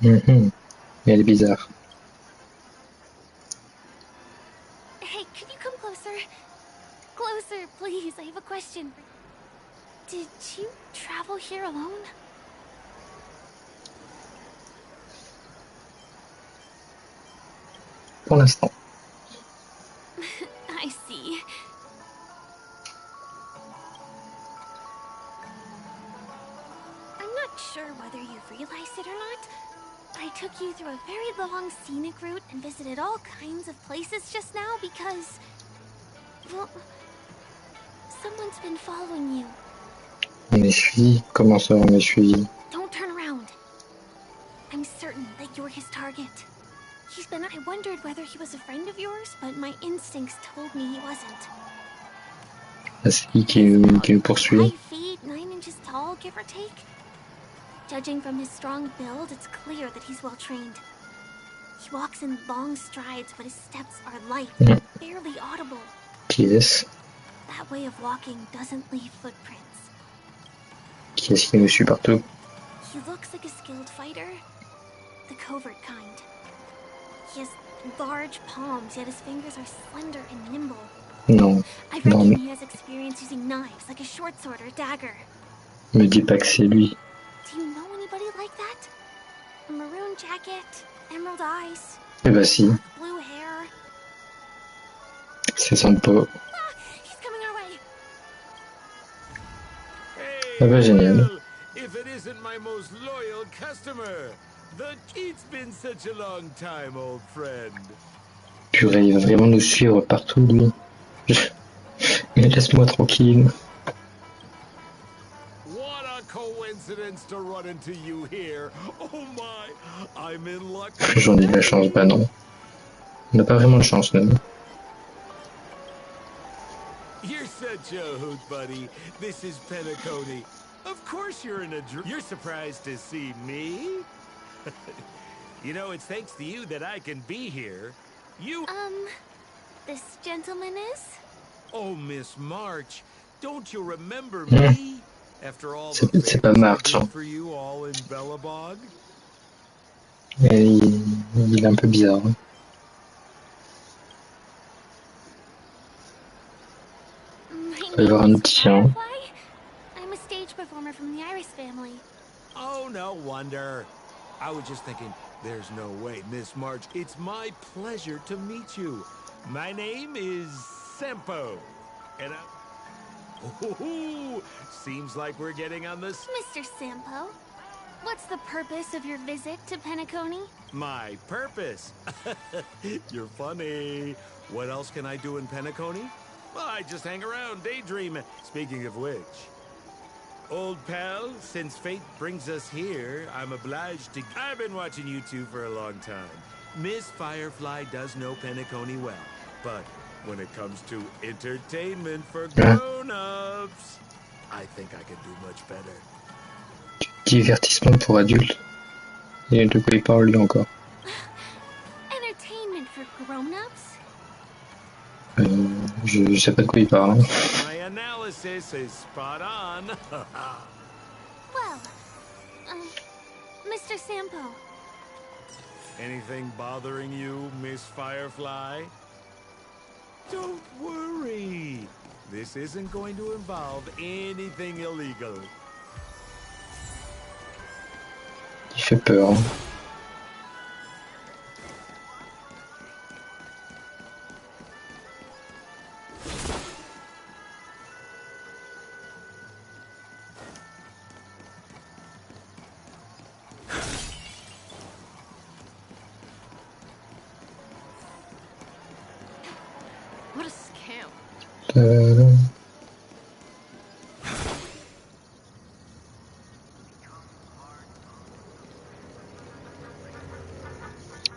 Elle est bizarre. Hey, could you come closer? Closer, please. I have a question. Did you travel here alone? Pour l'instant. I see. I'm not sure whether you realize it or not. I took you through a very long scenic route and visited all kinds of places just now because... well... someone's been following you. On est suivi? Comment ça on est suivi? Don't turn around. I'm certain that you're his target. I wondered whether he was a friend of yours, but my instincts told me he wasn't. C'est qui nous poursuit? 5 feet, 9 inches tall, give or take. Judging from his strong build, it's clear that he's well trained. He walks in long strides, but his steps are light and barely audible. Qui est-ce? That way of walking doesn't leave footprints. Qui est-ce qui nous suit partout? He looks like a skilled fighter, the covert kind. He has large palms, yet his fingers are slender and nimble. Non. I reckon he has experience using knives, like a short sword or dagger. Me dis pas que c'est lui. Do you know anybody like that? A maroon jacket, emerald eyes. Eh bah si. Blue hair. C'est son pot. He's coming our way. Ah bah génial. If it isn't my most loyal customer. It's been such a long time, old friend. Purée, il va vraiment nous suivre partout, lui. Mais laisse-moi tranquille. What a coincidence. sense to run into you here. Oh my, I'm in luck. J'en ai de la chance, bah non. On n'a pas vraiment de chance, nous. You're such a hoot, buddy. This is Penacony. Of course you're in a You're surprised to see me? You know, it's thanks to you that I can be here. You... This gentleman is? Oh, Miss March, don't you remember me? After all the C'est pas March, hein. for you all in Bellabog? Il est un peu bizarre. Hein. Il va y avoir un petit chien. I'm a stage performer from the Iris family. Oh, no wonder. I was just thinking, there's no way, Miss March. It's my pleasure to meet you. My name is Sempo, and oh, seems like we're getting on this. Mr. Sampo, what's the purpose of your visit to Penacony? My purpose? You're funny. What else can I do in Penacony? Well, I just hang around, daydream. Speaking of which, old pal, since fate brings us here, I'm obliged to... I've been watching you two for a long time. Miss Firefly does know Penacony well, but when it comes to entertainment for grown-ups, I think I can do much better. Divertissement pour adultes. Et de quoi il parle lui encore? Entertainment for grown-ups? Je sais pas de quoi il parle. Hein. My analysis is spot on. Well, Mr. Sampo. Anything bothering you, Miss Firefly? Don't worry. This isn't going to involve anything illegal. Il fait peur. Hein. What a scam.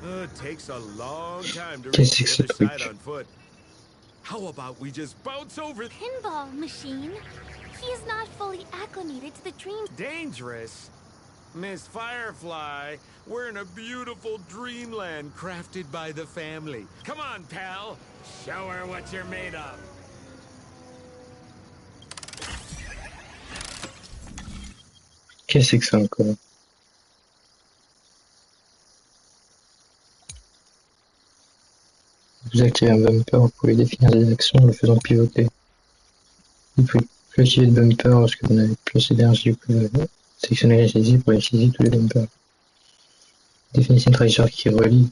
It takes a long time to reach the other side on foot. How about we just bounce over... Pinball machine? He is not fully acclimated to the dream... Dangerous? Miss Firefly, we're in a beautiful dreamland crafted by the family. Come on, pal. Show her what you're made of. Qu'est-ce que c'est encore? Vous activez un bumper, vous pouvez définir des actions en le faisant pivoter. Vous pouvez plus activer de bumper lorsque vous n'avez plus assez d'énergie. Vous pouvez sélectionner les saisies pour utiliser tous les bumpers. Définissez une trajectoire qui relie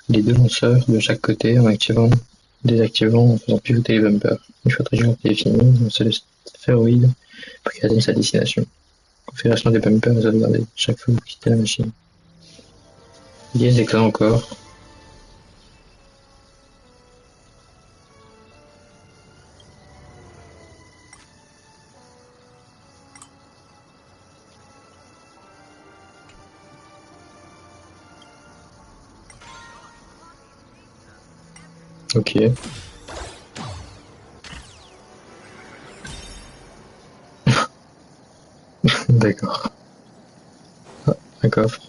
les deux lanceurs de chaque côté en activant, désactivant, en faisant pivoter les bumpers. Une fois la trajectoire définie, lancez le sphéroïde pour qu'il atteigne sa destination. Configuration des bumpers et sauvegarder chaque fois que vous quittez la machine. Des éclats encore. Ok. D'accord. Ah, un coffre.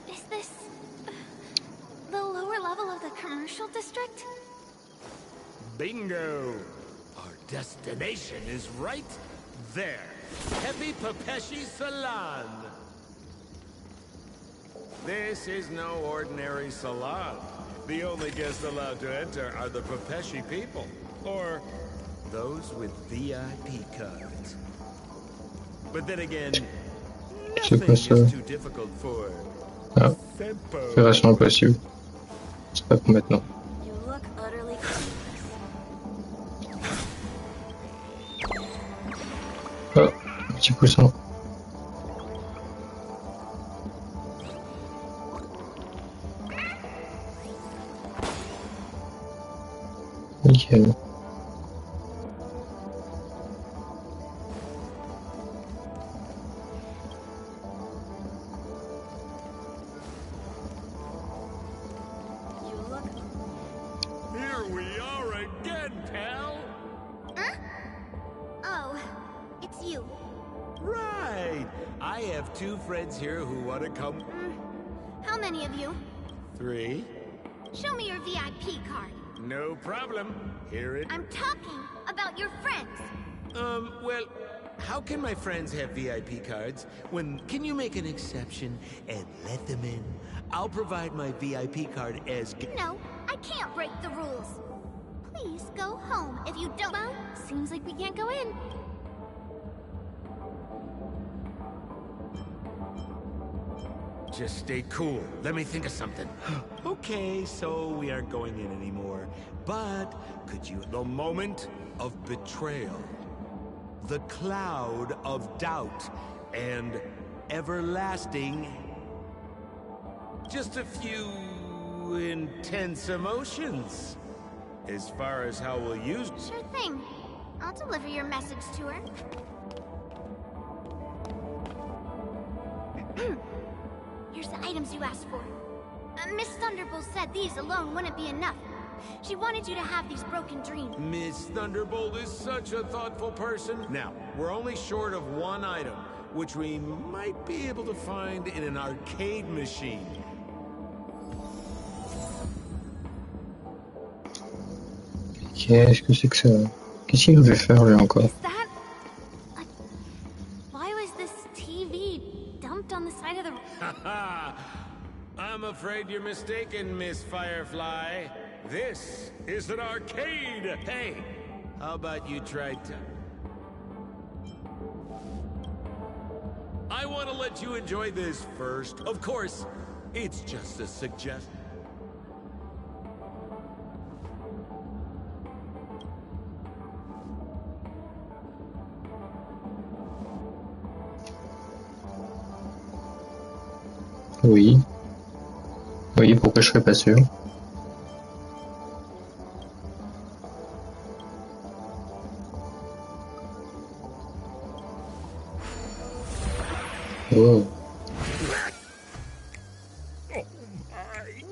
Is this... the lower level of the commercial district? Bingo! Our destination is right there. Happy Papeshi Salon. This is no ordinary salon. The only guests allowed to enter are the Papeshi people, or those with VIP cards. But then again, nothing is too difficult for Ah, opération impossible. C'est pas pour maintenant. You look utterly Oh, petit coussin. Nickel. we are again, pal! Huh? Oh, it's you. Right! I have 2 friends here who want to come. How many of you? 3? Show me your VIP card. No problem. Here it... I'm talking about your friends. Well, how can my friends have VIP cards when... Can you make an exception and let them in? I'll provide my VIP card as... No, I can't break the rules. Please go home. If you don't... Well, seems like we can't go in. Just stay cool. Let me think of something. Okay, so we aren't going in anymore. But could you... The moment of betrayal. The cloud of doubt. And everlasting... Just a few... intense emotions. As far as how we'll use... Sure thing. I'll deliver your message to her. Here's the items you asked for. Miss Thunderbolt said these alone wouldn't be enough. She wanted you to have these broken dreams. Miss Thunderbolt is such a thoughtful person. Now, we're only short of 1 item, which we might be able to find in an arcade machine. Qu'est-ce que c'est que ça? Qu'est-ce qu'il veut faire lui encore? That? Why was this TV dumped on the side of the... Haha! I'm afraid you're mistaken, Miss Firefly. This is an arcade! Hey, how about you try to... I want to let you enjoy this first. Of course, it's just a suggestion. Oui. Oui, pourquoi je serais pas sûr? Oh.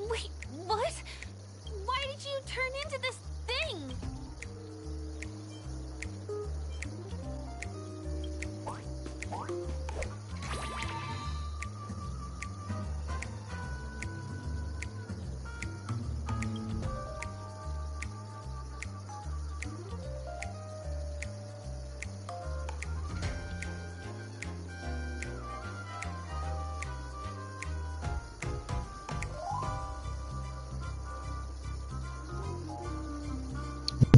Wait, what? Why did you turn into this thing?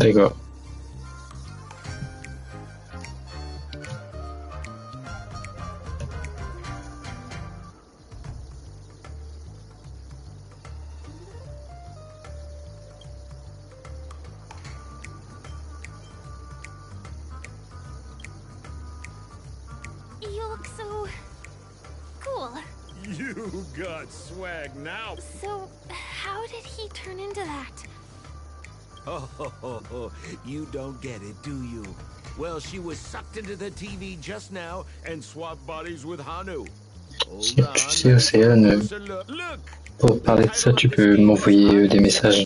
D'accord. You look so... cool. You got swag now. So, how did he turn into that? Oh, you don't get it, do you? Well, she was sucked into the TV just now and swapped bodies with Hanu. Si tu sais, Océane, pour parler de ça, tu peux m'envoyer des messages.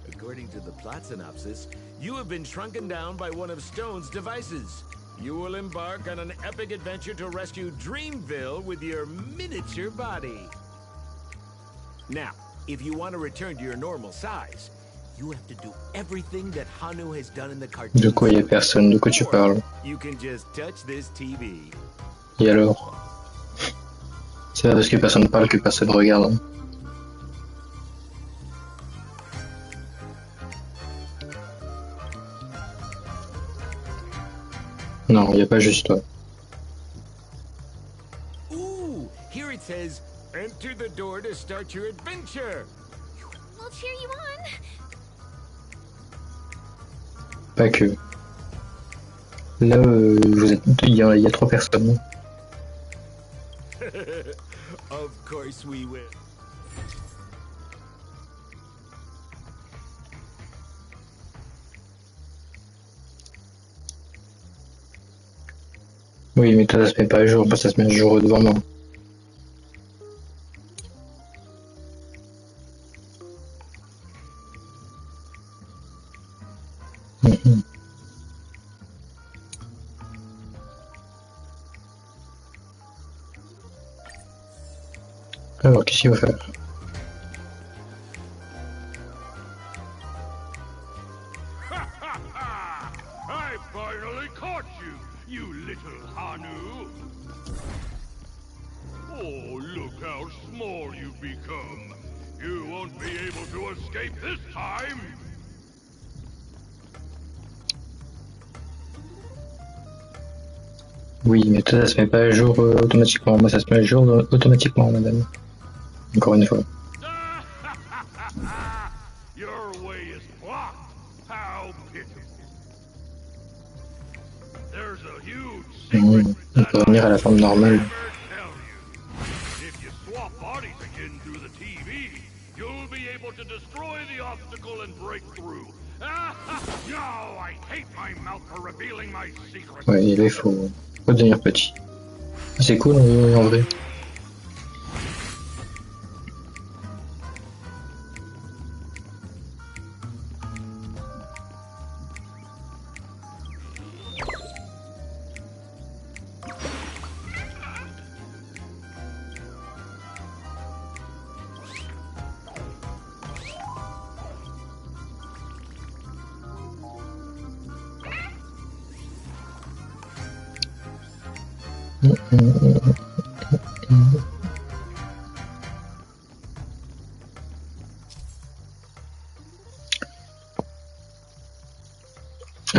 According to the plot synopsis, you have been shrunken down by one of Stone's devices. You will embark on an epic adventure to rescue Dreamville with your miniature body. Now, if you want to return to your normal size, you have to do everything that Hanu has done in the cartoon. De quoi il y a personne? De quoi tu parles? You can just touch this TV. Et alors? C'est pas parce que personne parle que personne regarde. Hein. Non, il n'y a pas juste toi. Ooh, here it says, enter the door to start your adventure. We'll cheer you on. Pas que. Là, vous êtes, il y a 3 personnes. Of course we will. Oui, mais toi, ça se met pas à jour, ça se met à jour devant moi. Alors, qu'est-ce qu'il va faire? I finally caught you, you little Hanu. Oh, look how small you've become. You won't be able to escape this time. Oui, mais ça se met pas à jour automatiquement. Moi, ça se met à jour automatiquement, madame. Encore une fois. Your way is blocked. How pitiful. There's a huge On peut revenir à la forme normale. If you swap bodies again through the TV, you'll be able to destroy the obstacle and break through. No, I hate my mouth for revealing my secrets. Ouais, et là, il faut redevenir petit. C'est cool en vrai.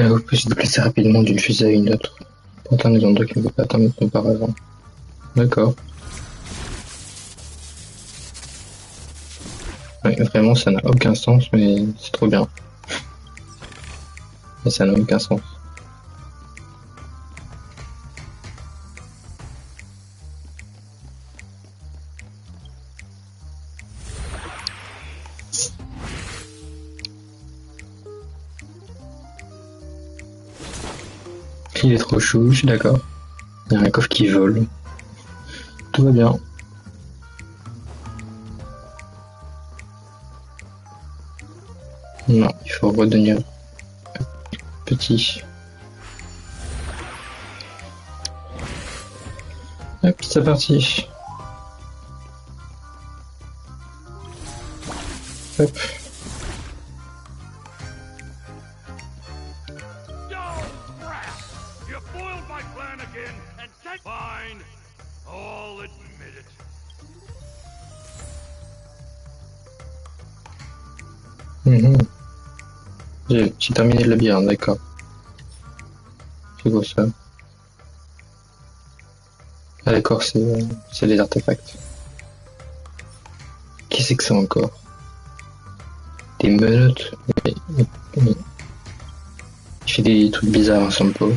Vous pouvez se déplacer rapidement d'une fusée à une autre pour atteindre des endroits qui ne pouvaient pas atteindre auparavant. D'accord. Ouais, vraiment, ça n'a aucun sens, mais c'est trop bien. Et ça n'a aucun sens. Il est trop chou, je suis d'accord. Il y a un coffre qui vole. Tout va bien. Non, il faut redevenir petit. Hop, c'est parti. Hop. J'ai terminé le labyrinthe, d'accord. C'est quoi ça? Ah d'accord, c'est les artefacts. Qu'est-ce que c'est encore? Des menottes? Mais... Il fait des trucs bizarres, hein, son pauvre.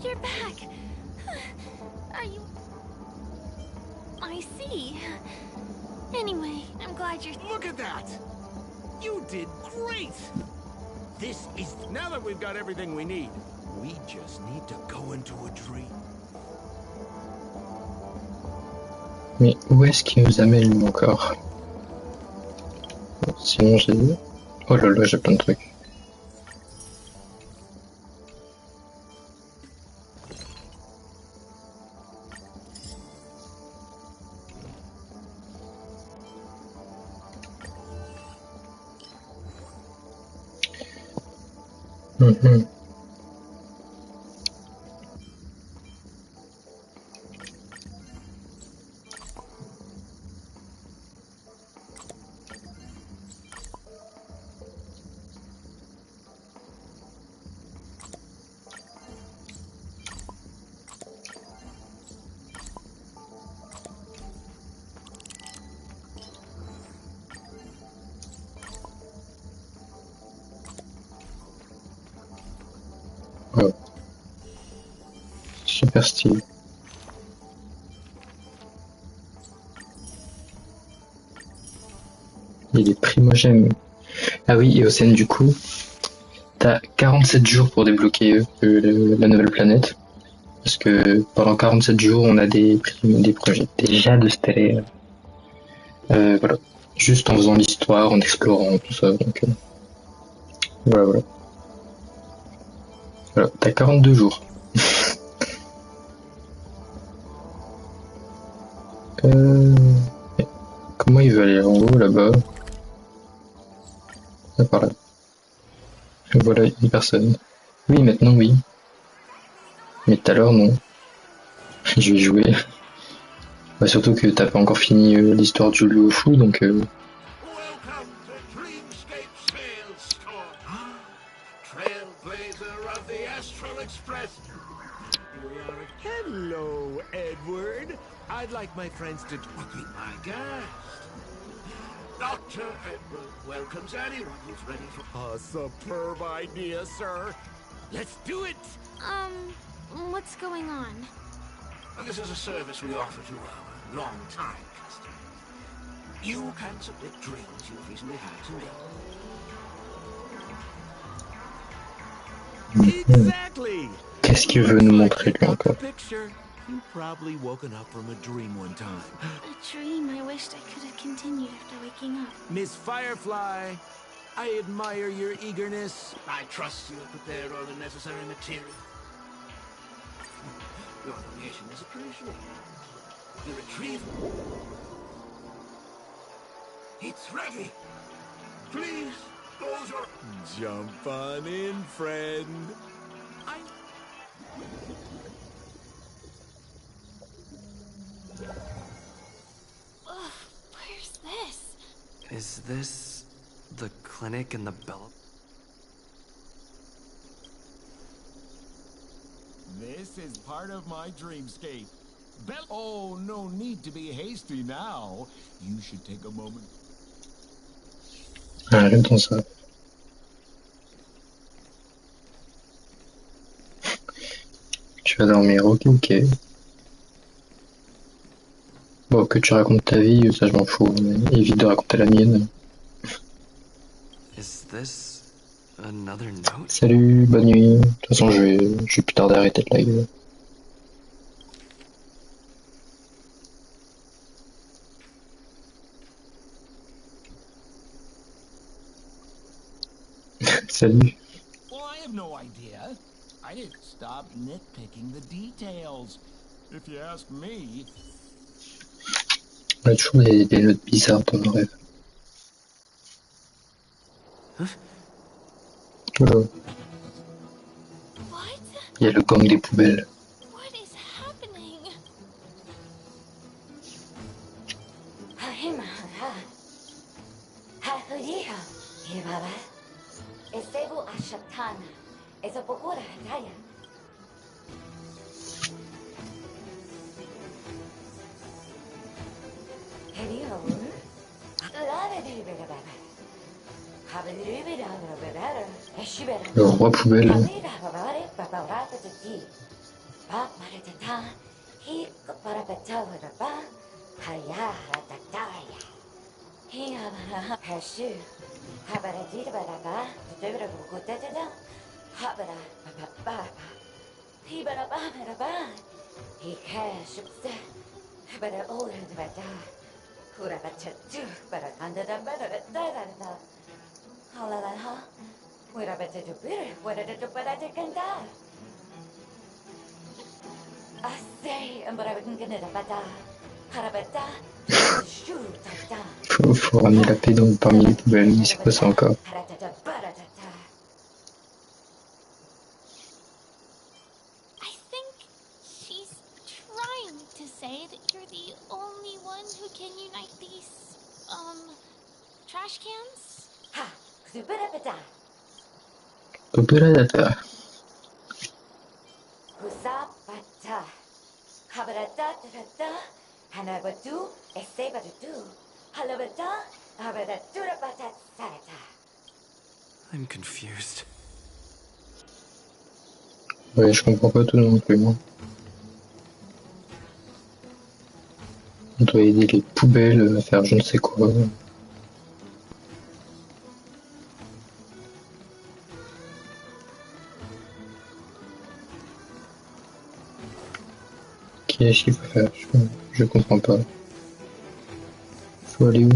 You're back. Are you... I see. Anyway, I'm glad you're... Look at that! You did great! This is... Now that we've got everything we need, we just need to go into a dream. Mais où est-ce qu'il nous amène lui encore? Sinon j'ai... Oh là là, j'ai plein de trucs. Oh. Super stylé. Il est primogène. Ah oui, et Océane, du coup, t'as 47 jours pour débloquer la nouvelle planète. Parce que pendant 47 jours, on a des projets déjà de stellaire. Voilà. Juste en faisant l'histoire, en explorant, tout ça. Donc, voilà. Voilà, t'as 42 jours. Comment il va aller en haut là-bas? Ah, par là. Voilà, une personne. Oui, maintenant oui. Mais tout à l'heure non. Je vais jouer. Bah, surtout que t'as pas encore fini l'histoire du loup au fou, donc Welcome to Dreamscape Sales Store. Trailblazer of the Astral Express. Here we are. Hello, Edward. I'd like my friends to Meet my guest. Dr. Edward welcomes anyone who's ready for... a superb idea, sir. Let's do it. What's going on? This is a service we offer to our long-time customers. You can submit dreams you've recently had to me. Exactly. Qu'est-ce qu'il veut nous montrer lui encore? Picture. You've probably woken up from a dream one time. A dream I wished I could have continued after waking up. Miss Firefly, I admire your eagerness. I trust you have prepared all the necessary material. Your donation is appreciated. The retrieval. It's ready. Please, close your... Jump on in, friend. Where's this? Is this the clinic in the Bella? This is part of my dreamscape. Oh, no need to be hasty now. You should take a moment. Ah, j'aime tant ça. Tu vas dormir, ok. Bon, que tu racontes ta vie, ça je m'en fous, mais évite de raconter la mienne. Is this another note? Salut, bonne nuit. De toute façon, je vais plus tarder à arrêter de live. Salut. Well, I have no idea. I didn't stop nitpicking the details. If you ask me. On a toujours des notes bizarres dans nos rêves. Voilà. Il y a le gang des poubelles. What is happening? Le roi poubelle. Faut ramener la paix parmi les poubelles, mais c'est quoi ça encore? I think she's trying to say that you're the only one who can unite these, trash cans? Poubelle. I'm confused. Ouais, je comprends pas tout non plus, moi. On doit aider les poubelles à faire je ne sais quoi. Qu'est-ce qu'il faut faire? Je comprends pas. Faut aller où?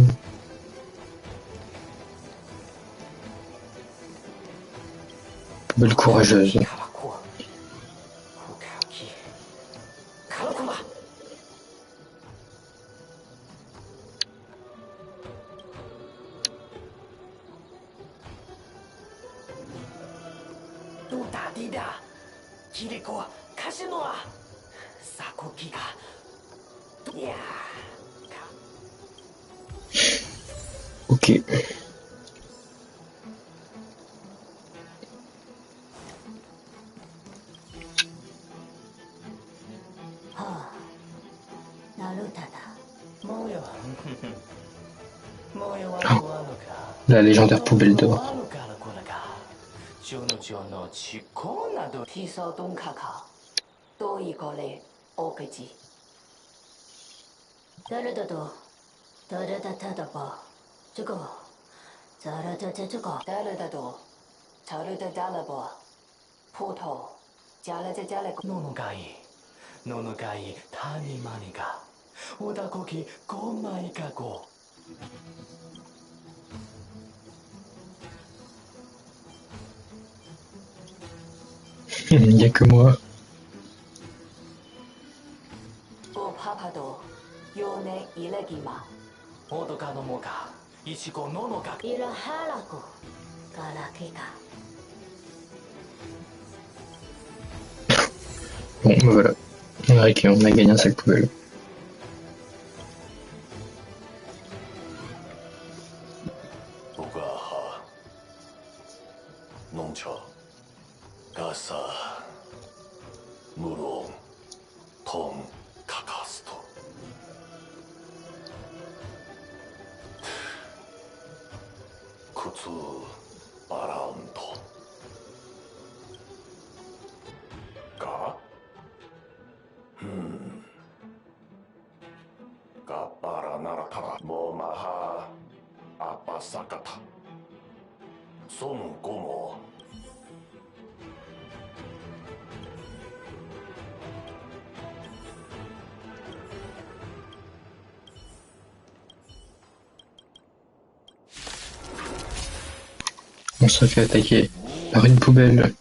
Poubelle courageuse. Ok. La légendaire poubelle d'or. Il n'y a que moi. Bon, ben voilà. On a gagné un sac poubelle. On se fait attaquer par une poubelle.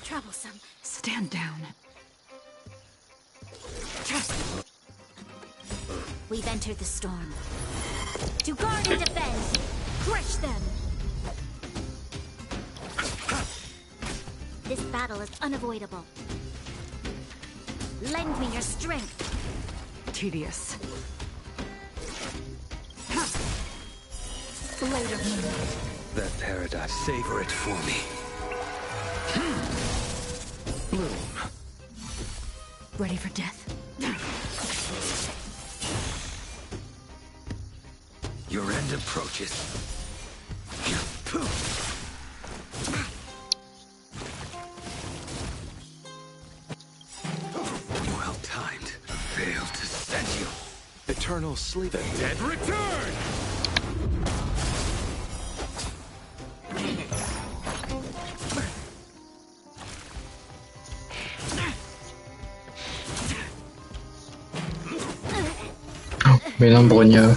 Troublesome. Stand down. We've entered the storm. To guard and defend! Crush them! This battle is unavoidable. Lend me your strength. Tedious. Blade of moonlight. That paradise, savor it for me. Bloom. Ready for death? Your end approaches. Well timed. Failed to set you. Eternal sleep. The dead return! Mais non, Bronia.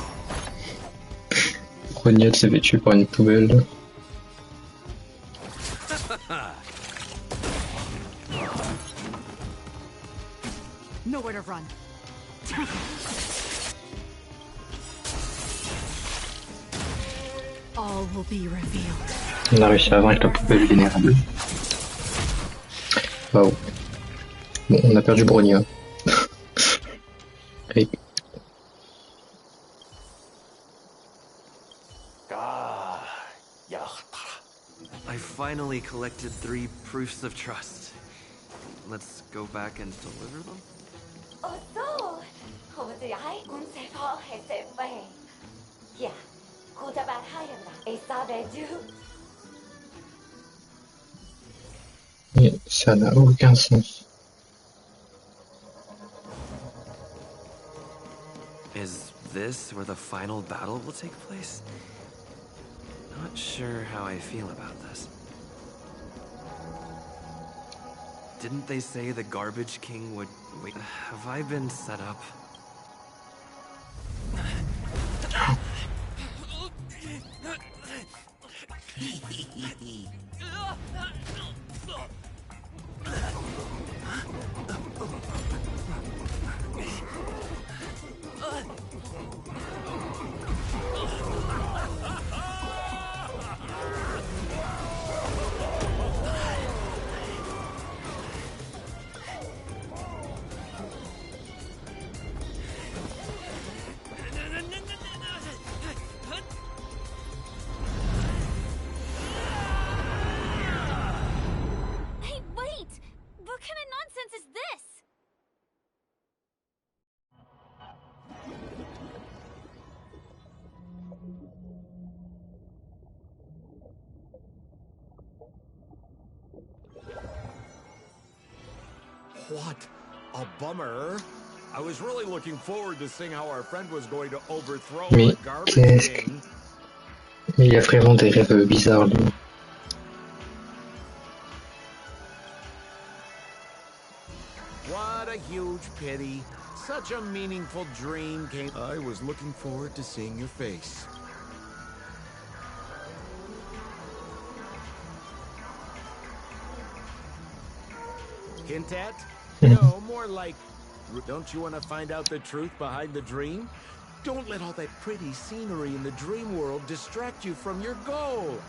Bronia s'est fait tuer par une poubelle. Nowhere to run. All will be revealed. On a réussi à vaincre la poubelle vénérable. Waouh. Bon, on a perdu Bronia. Allez. I finally collected 3 proofs of trust. Let's go back and deliver them? Mais ça n'a aucun sens. Is this where the final battle will take place? Not sure how I feel about this. Didn't they say the Garbage King would... Wait, have I been set up? What a bummer. I was really looking forward to seeing how our friend was going to overthrow Mais the garbage qu'est-ce king. il a vraiment des rêves bizarres, lui. What a huge pity. Such a meaningful dream came. I was looking forward to seeing your face. Hint at? No, more like, don't you want to find out the truth behind the dream? Don't let all that pretty scenery in the dream world distract you from your goal.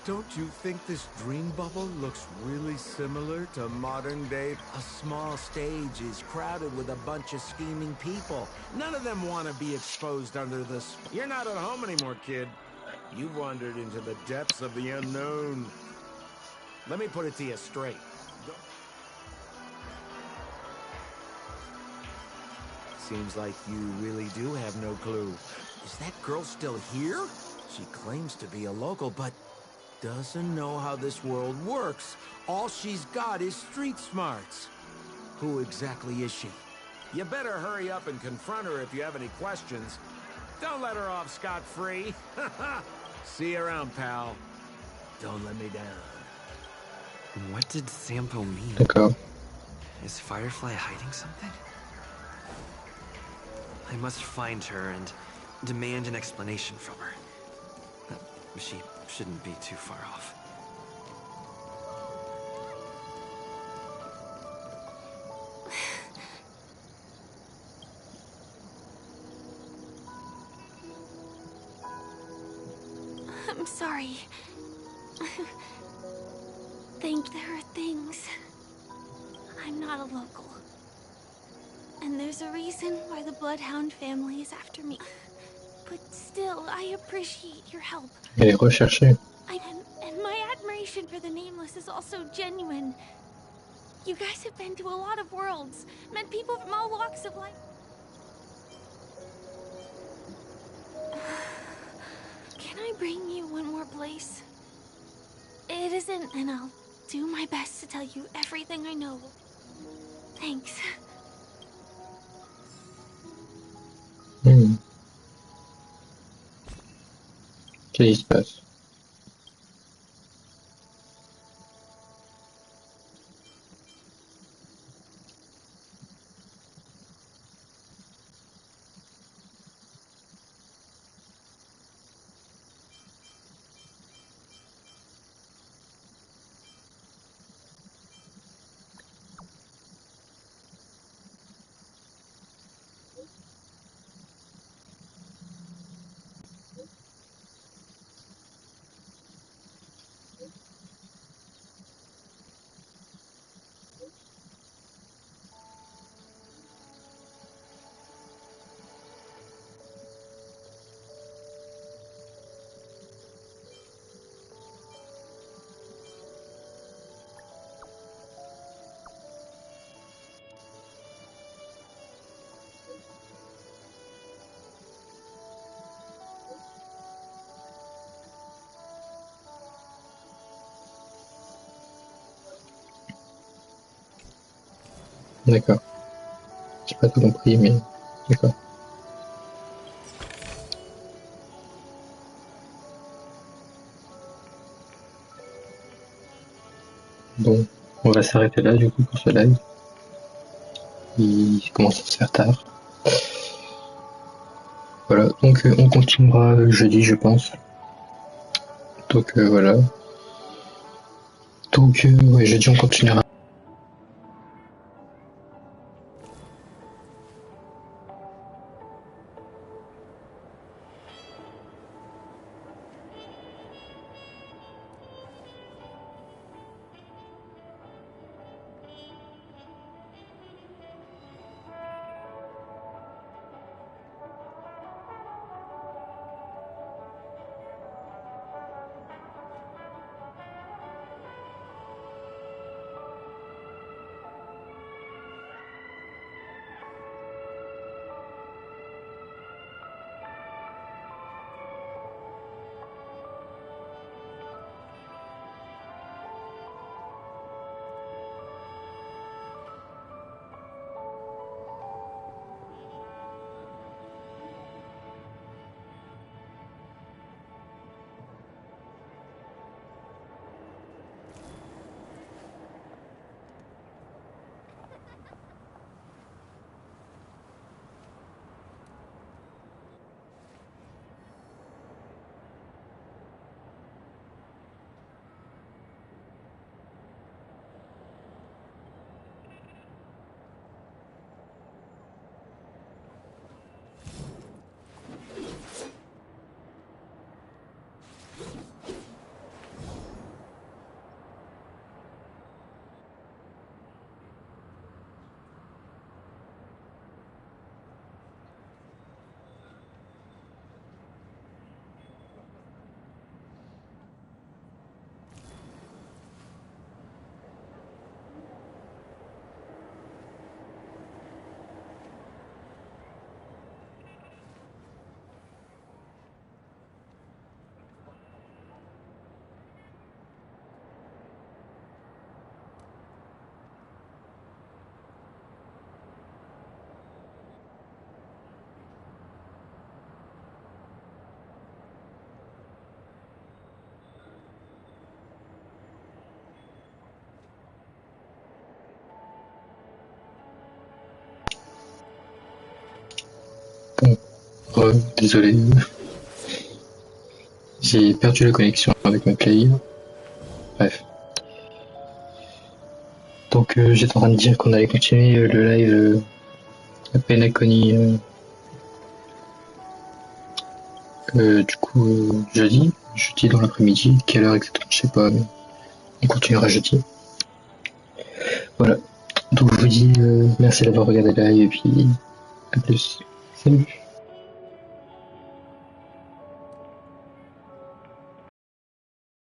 Don't you think this dream bubble looks really similar to modern day? A small stage is crowded with a bunch of scheming people. None of them want to be exposed under the... You're not at home anymore, kid. You've wandered into the depths of the unknown. Let me put it to you straight. Seems like you really do have no clue. Is that girl still here? She claims to be a local, but doesn't know how this world works. All she's got is street smarts. Who exactly is she? You better hurry up and confront her if you have any questions. Don't let her off scot-free. See you around, pal. Don't let me down. What did Sampo mean? D'accord. Is Firefly hiding something? I must find her and demand an explanation from her. She shouldn't be too far off. I'm sorry. There are things. I'm not a local. And there's a reason why the Bloodhound family is after me. But still, I appreciate your help. Elle est recherchée. And my admiration for the Nameless is also genuine. You guys have been to a lot of worlds, met people from all walks of life. Can I bring you one more place? It isn't, and I'll do my best to tell you everything I know. Thanks. Qu'est-ce qui se passe? D'accord. J'ai pas tout compris, mais d'accord. Bon, on va s'arrêter là du coup pour ce live. Il commence à se faire tard. Voilà, donc on continuera jeudi, je pense. Donc voilà. Donc ouais, jeudi on continuera. Oh, désolé. J'ai perdu la connexion avec ma play. Bref. Donc j'étais en train de dire qu'on allait continuer le live à Penacony du coup jeudi dans l'après-midi. Quelle heure exactement je sais pas, mais on continuera jeudi. Voilà. Donc je vous dis merci d'avoir regardé le live et puis à plus. Salut.